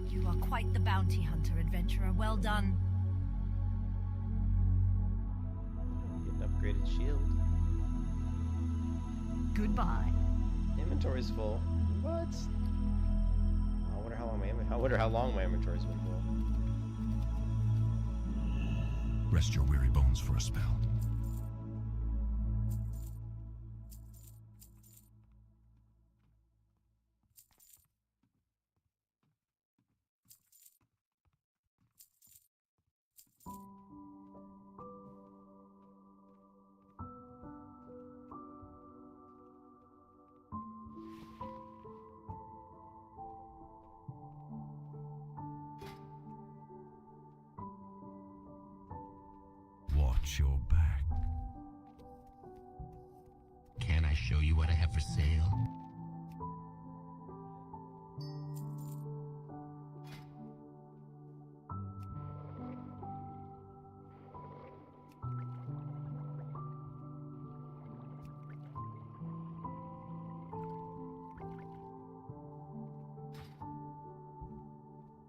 You are quite the bounty hunter, adventurer. Well done. Get an upgraded shield. Goodbye. Inventory's full. What? I wonder how long my inventory's been full. Rest your weary bones for a spell. watch your back. Can I show you what I have for sale?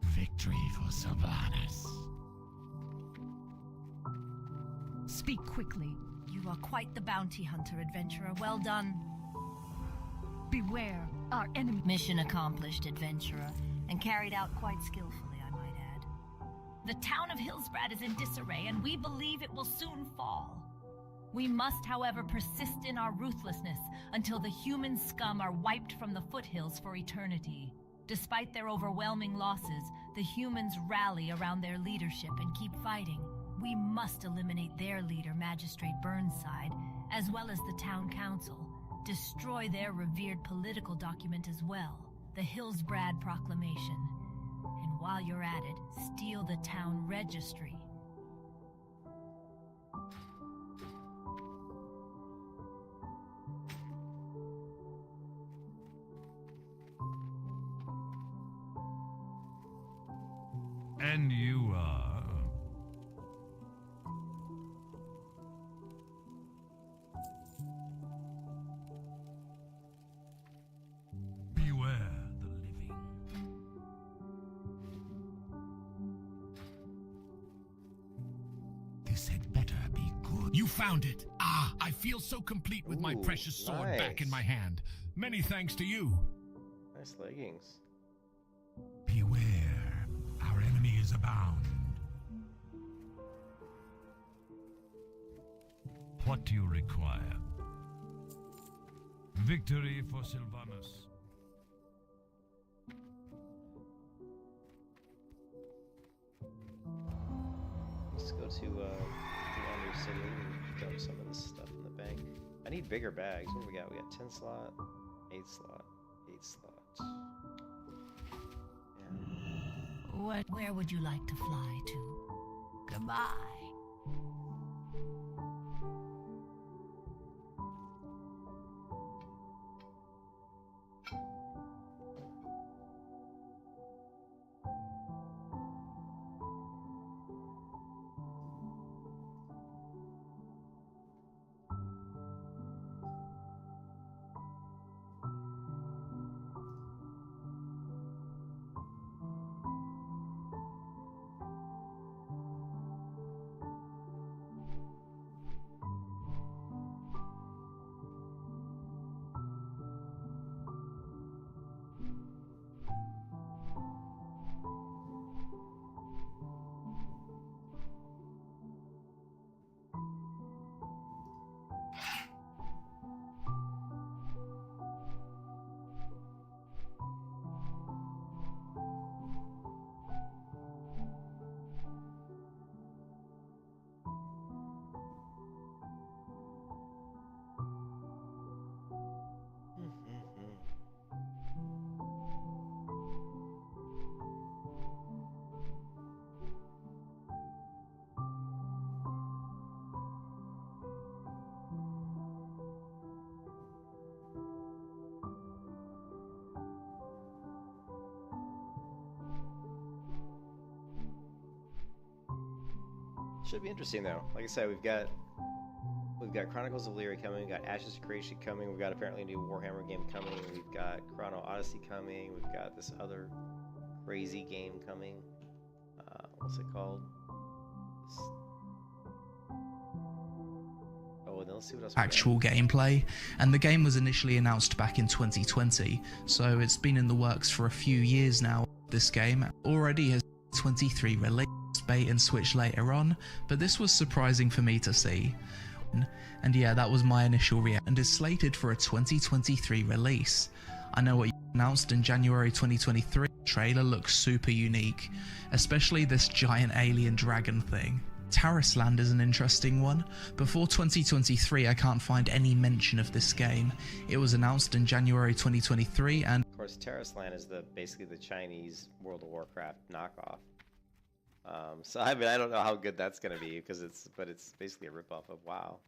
Victory for Sylvanas. Speak quickly. You are quite the bounty hunter, adventurer. Well done. Beware, our enemy. Mission accomplished, adventurer, and carried out quite skillfully, I might add. The town of Hillsbrad is in disarray, and we believe it will soon fall. We must, however, persist in our ruthlessness until the human scum are wiped from the foothills for eternity. Despite their overwhelming losses, the humans rally around their leadership and keep fighting. We must eliminate their leader, Magistrate Burnside, as well as the town council. Destroy their revered political document as well, the Hillsbrad Proclamation. And while you're at it, steal the town registry. And you are... Beware the living. This had better be good. You found it! Ah, I feel so complete with my precious sword back in my hand. Many thanks to you. Nice leggings. Beware, our enemy is abound. What do you require? Victory for Sylvanas. Let's go to the Wonder City and dump some of this stuff in the bank. I need bigger bags. What do we got? We got 10 slot, 8 slot, 8 slot. Yeah. Where would you like to fly to? Goodbye. Should be interesting though. Like I said, we've got Chronicles of Lyria coming, we've got Ashes of Creation coming, we've got apparently a new Warhammer game coming, we've got Chrono Odyssey coming, we've got this other crazy game coming. What's it called? Oh, and then let's see what else we got. Actual gameplay, and the game was initially announced back in 2020, so it's been in the works for a few years now. This game already has 23 releases, bait and switch later on, but this was surprising for me to see. And yeah, that was my initial reaction, and is slated for a 2023 release. I know what you announced in January 2023. The trailer looks super unique, especially this giant alien dragon thing. Tarisland is an interesting one. Before 2023, I can't find any mention of this game. It was announced in January 2023, and of course, Tarisland is basically the Chinese World of Warcraft knockoff. So I mean, I don't know how good that's gonna be because it's basically a ripoff of WoW.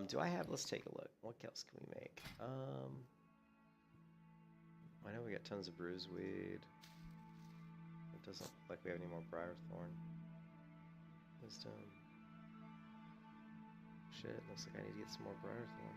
Do I have? Let's take a look. What else can we make? I know we got tons of bruise weed. It doesn't look like we have any more briar thorn. Wisdom. Shit, looks like I need to get some more briar thorn.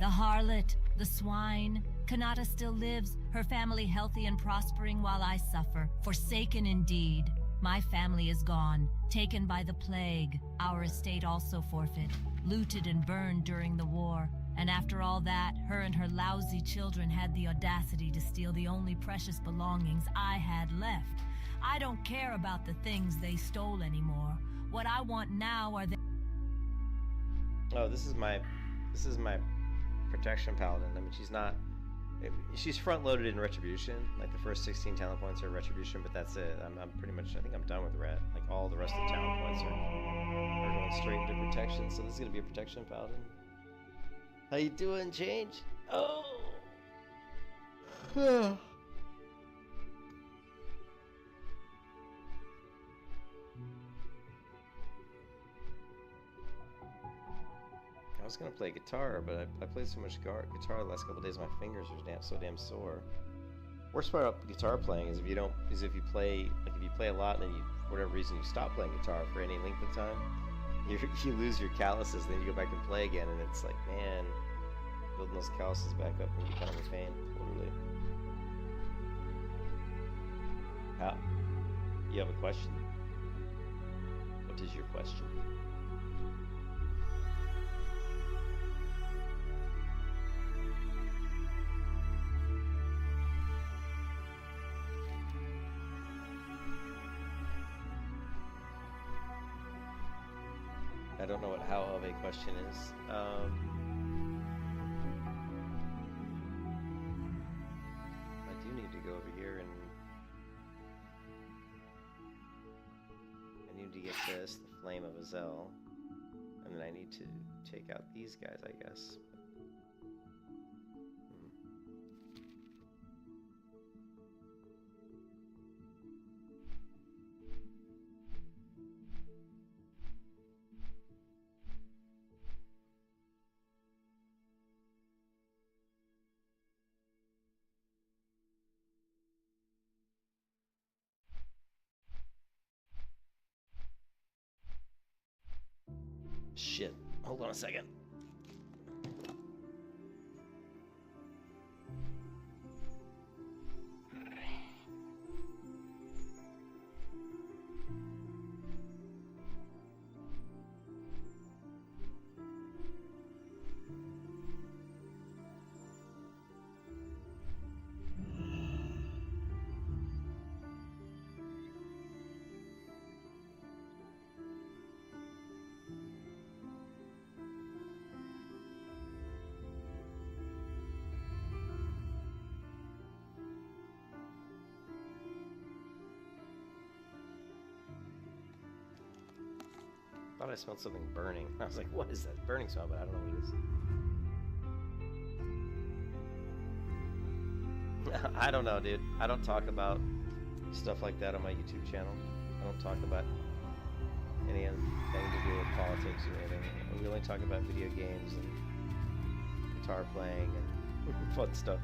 The harlot, the swine. Kanata still lives, her family healthy and prospering while I suffer. Forsaken indeed. My family is gone, taken by the plague. Our estate also forfeit, looted and burned during the war. And after all that, her and her lousy children had the audacity to steal the only precious belongings I had left. I don't care about the things they stole anymore. What I want now are the... Oh, this is my protection paladin. I mean, she's front loaded in retribution. Like the first 16 talent points are retribution, but that's it. I'm pretty much, I think I'm done with ret. Like all the rest of the talent points are going straight into protection. So this is gonna be a protection paladin. How you doing, Change? Oh. I was gonna play guitar, but I played so much guitar the last couple days. My fingers are so damn sore. Worst part about guitar playing is if you play a lot and then for whatever reason you stop playing guitar for any length of time, you lose your calluses. Then you go back and play again, and it's like, man, building those calluses back up can be kind of a pain, literally. How? You have a question? What is your question? I don't know what how of a question is. I do need to go over here and I need to get this, the Flame of Azel, and then I need to take out these guys, I guess. Shit. Hold on a second. I thought I smelled something burning. I was like, what is that burning smell? But I don't know what it is. I don't know, dude. I don't talk about stuff like that on my YouTube channel. I don't talk about anything to do with politics or anything. We only talk about video games and guitar playing and fun stuff.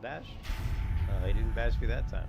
bash? Oh, he didn't bash me that time.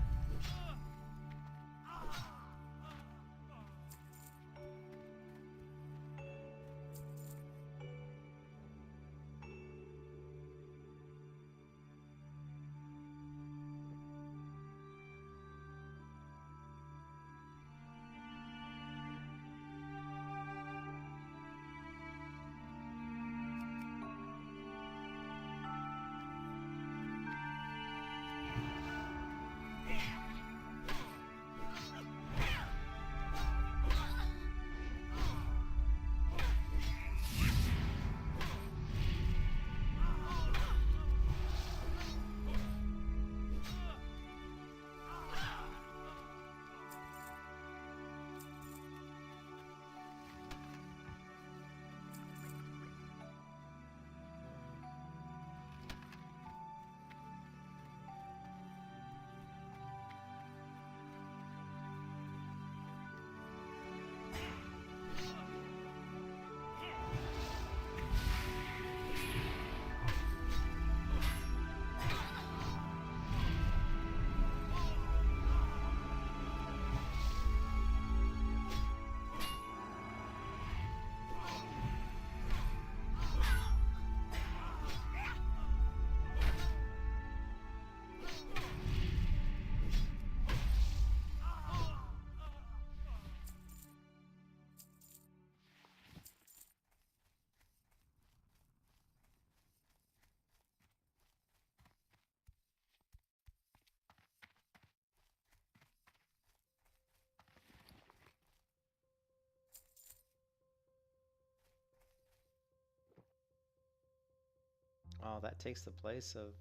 Oh, that takes the place of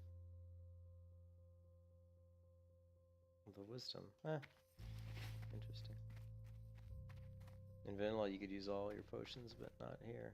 the wisdom. Interesting. In vanilla, you could use all your potions, but not here.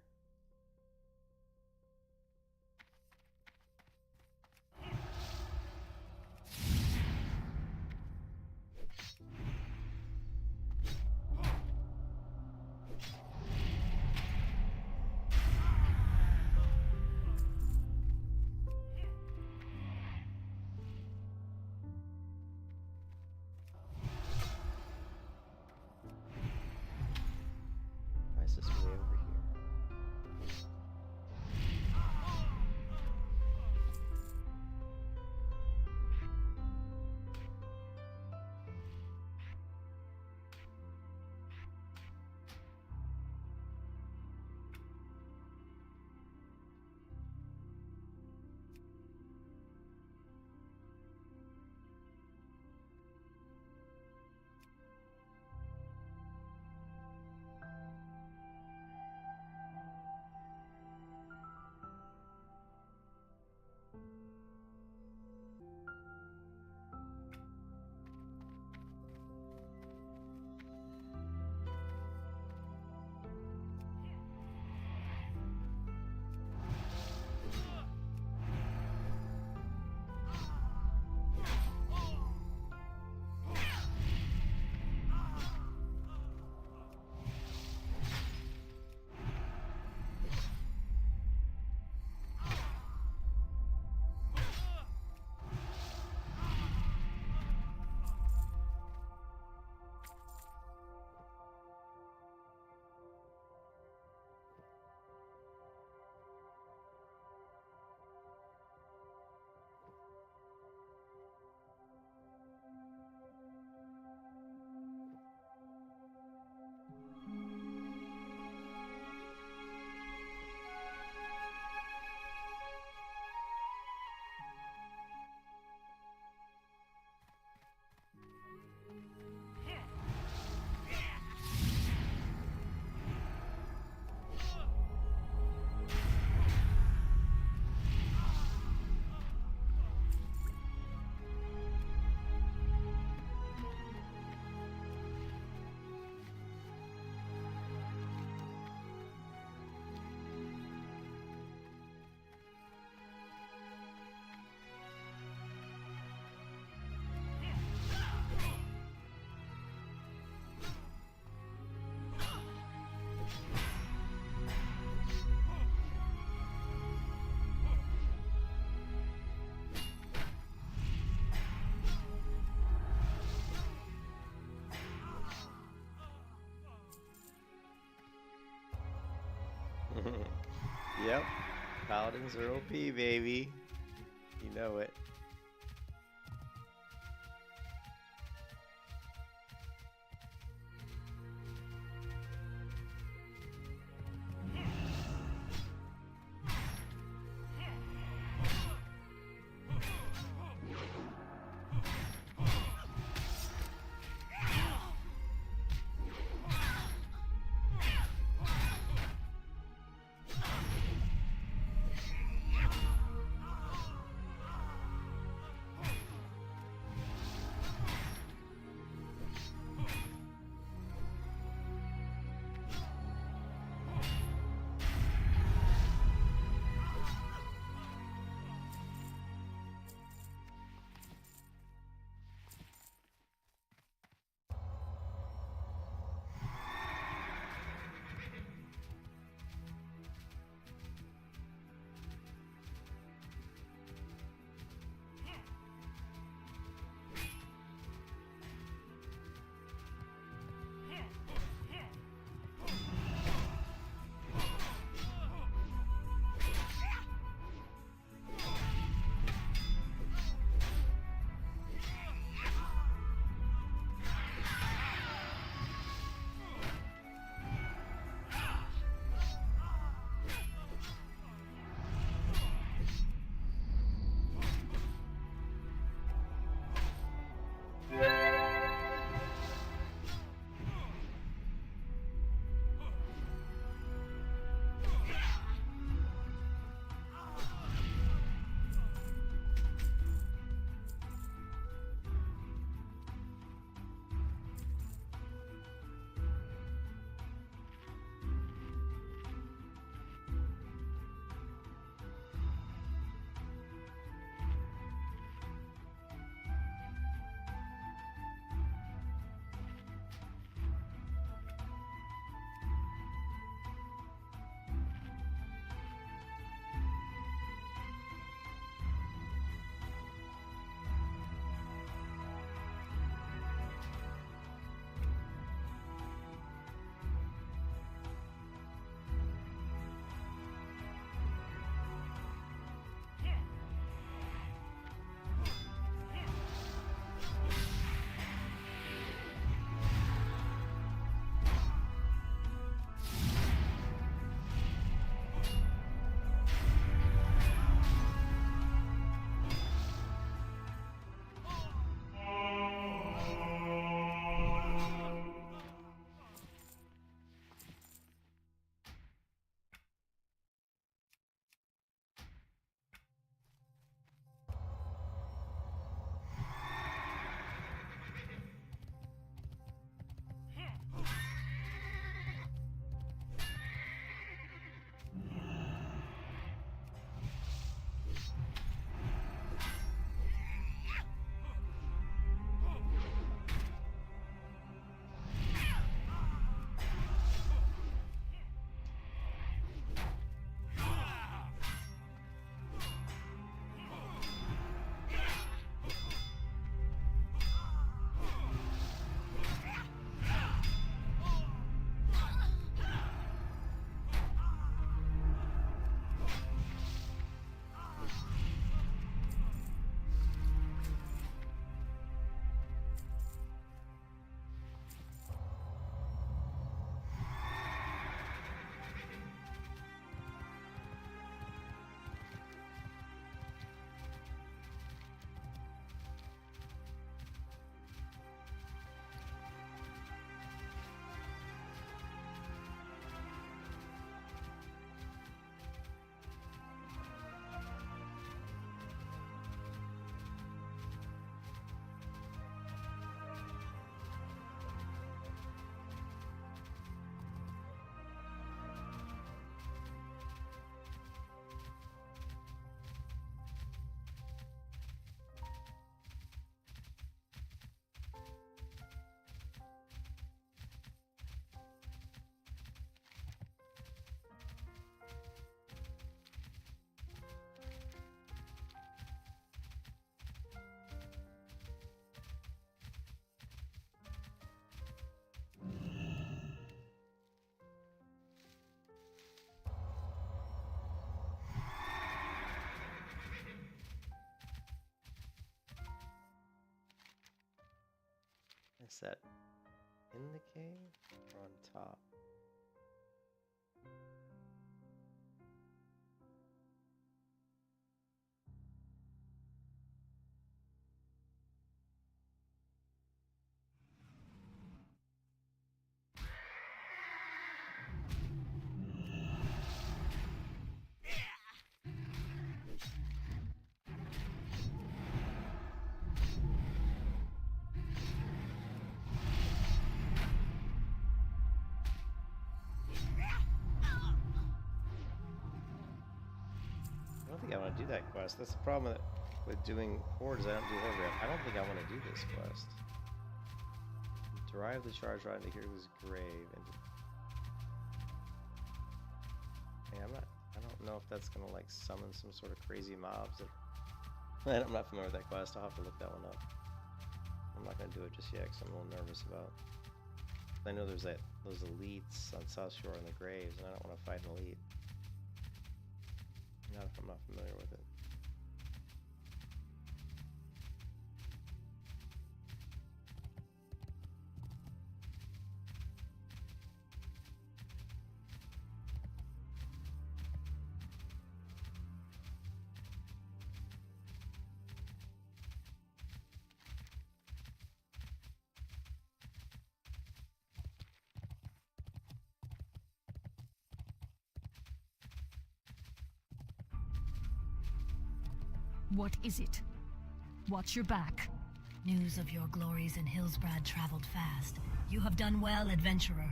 Why is this way over here? Yep. Paladins are OP, baby. You know it. set in the cave or on top? I don't think I want to do that quest. That's the problem with doing hordes. I don't do horde rep. I don't think I want to do this quest. Derive the charge right into hero's grave. And yeah, I don't know if that's gonna like summon some sort of crazy mobs. I'm not familiar with that quest. I'll have to look that one up. I'm not gonna do it just yet because I'm a little nervous about. I know there's those elites on South Shore in the graves, and I don't want to fight an elite. Not if I'm not familiar with it. What is it? Watch your back. News of your glories in Hillsbrad traveled fast. You have done well, adventurer.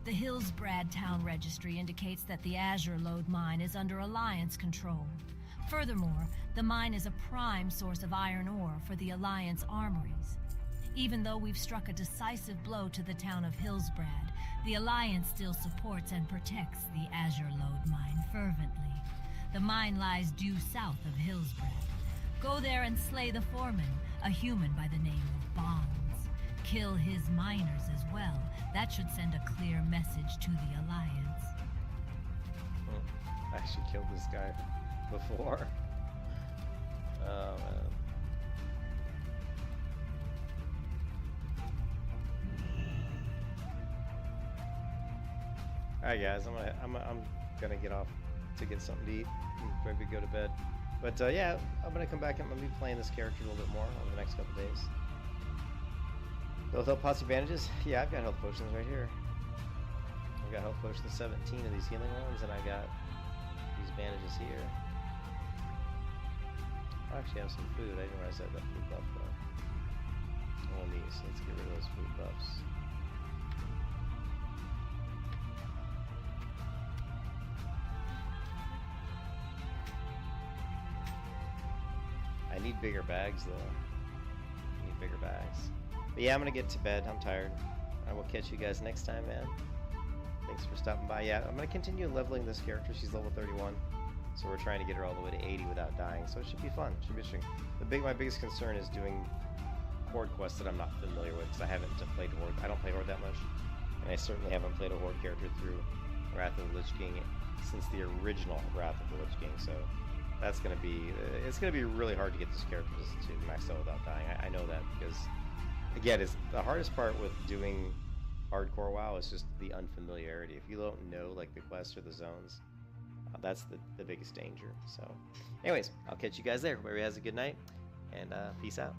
The Hillsbrad town registry indicates that the Azure Lode mine is under Alliance control. Furthermore, the mine is a prime source of iron ore for the Alliance armories. Even though we've struck a decisive blow to the town of Hillsbrad, the Alliance still supports and protects the Azure Lode mine fervently. The mine lies due south of Hillsbrad. Go there and slay the foreman, a human by the name of Bonds. Kill his miners as well. That should send a clear message to the Alliance. I actually killed this guy before. Oh man. Alright guys, I'm gonna get off to get something to eat and maybe go to bed. But yeah, I'm gonna come back and I'm gonna be playing this character a little bit more over the next couple days. Both health pots advantages? Yeah, I've got health potions right here. I've got health potions 17 of these healing ones, and I got these bandages here. I actually have some food. I didn't realize I had that food buff though. I want these. Let's get rid of those food buffs. I need bigger bags though. I need bigger bags. But yeah, I'm gonna get to bed. I'm tired. I will catch you guys next time, man. Thanks for stopping by. Yeah, I'm gonna continue leveling this character. She's level 31, so we're trying to get her all the way to 80 without dying. So it should be fun. It should be interesting. My biggest concern is doing horde quests that I'm not familiar with because I haven't played horde. I don't play horde that much, and I certainly haven't played a horde character through Wrath of the Lich King since the original Wrath of the Lich King. So that's gonna be it's gonna be really hard to get this character to max out without dying. I know that because again, it's the hardest part with doing hardcore WoW is just the unfamiliarity. If you don't know like the quests or the zones, that's the biggest danger. So anyways, I'll catch you guys there. Everybody has a good night, and peace out.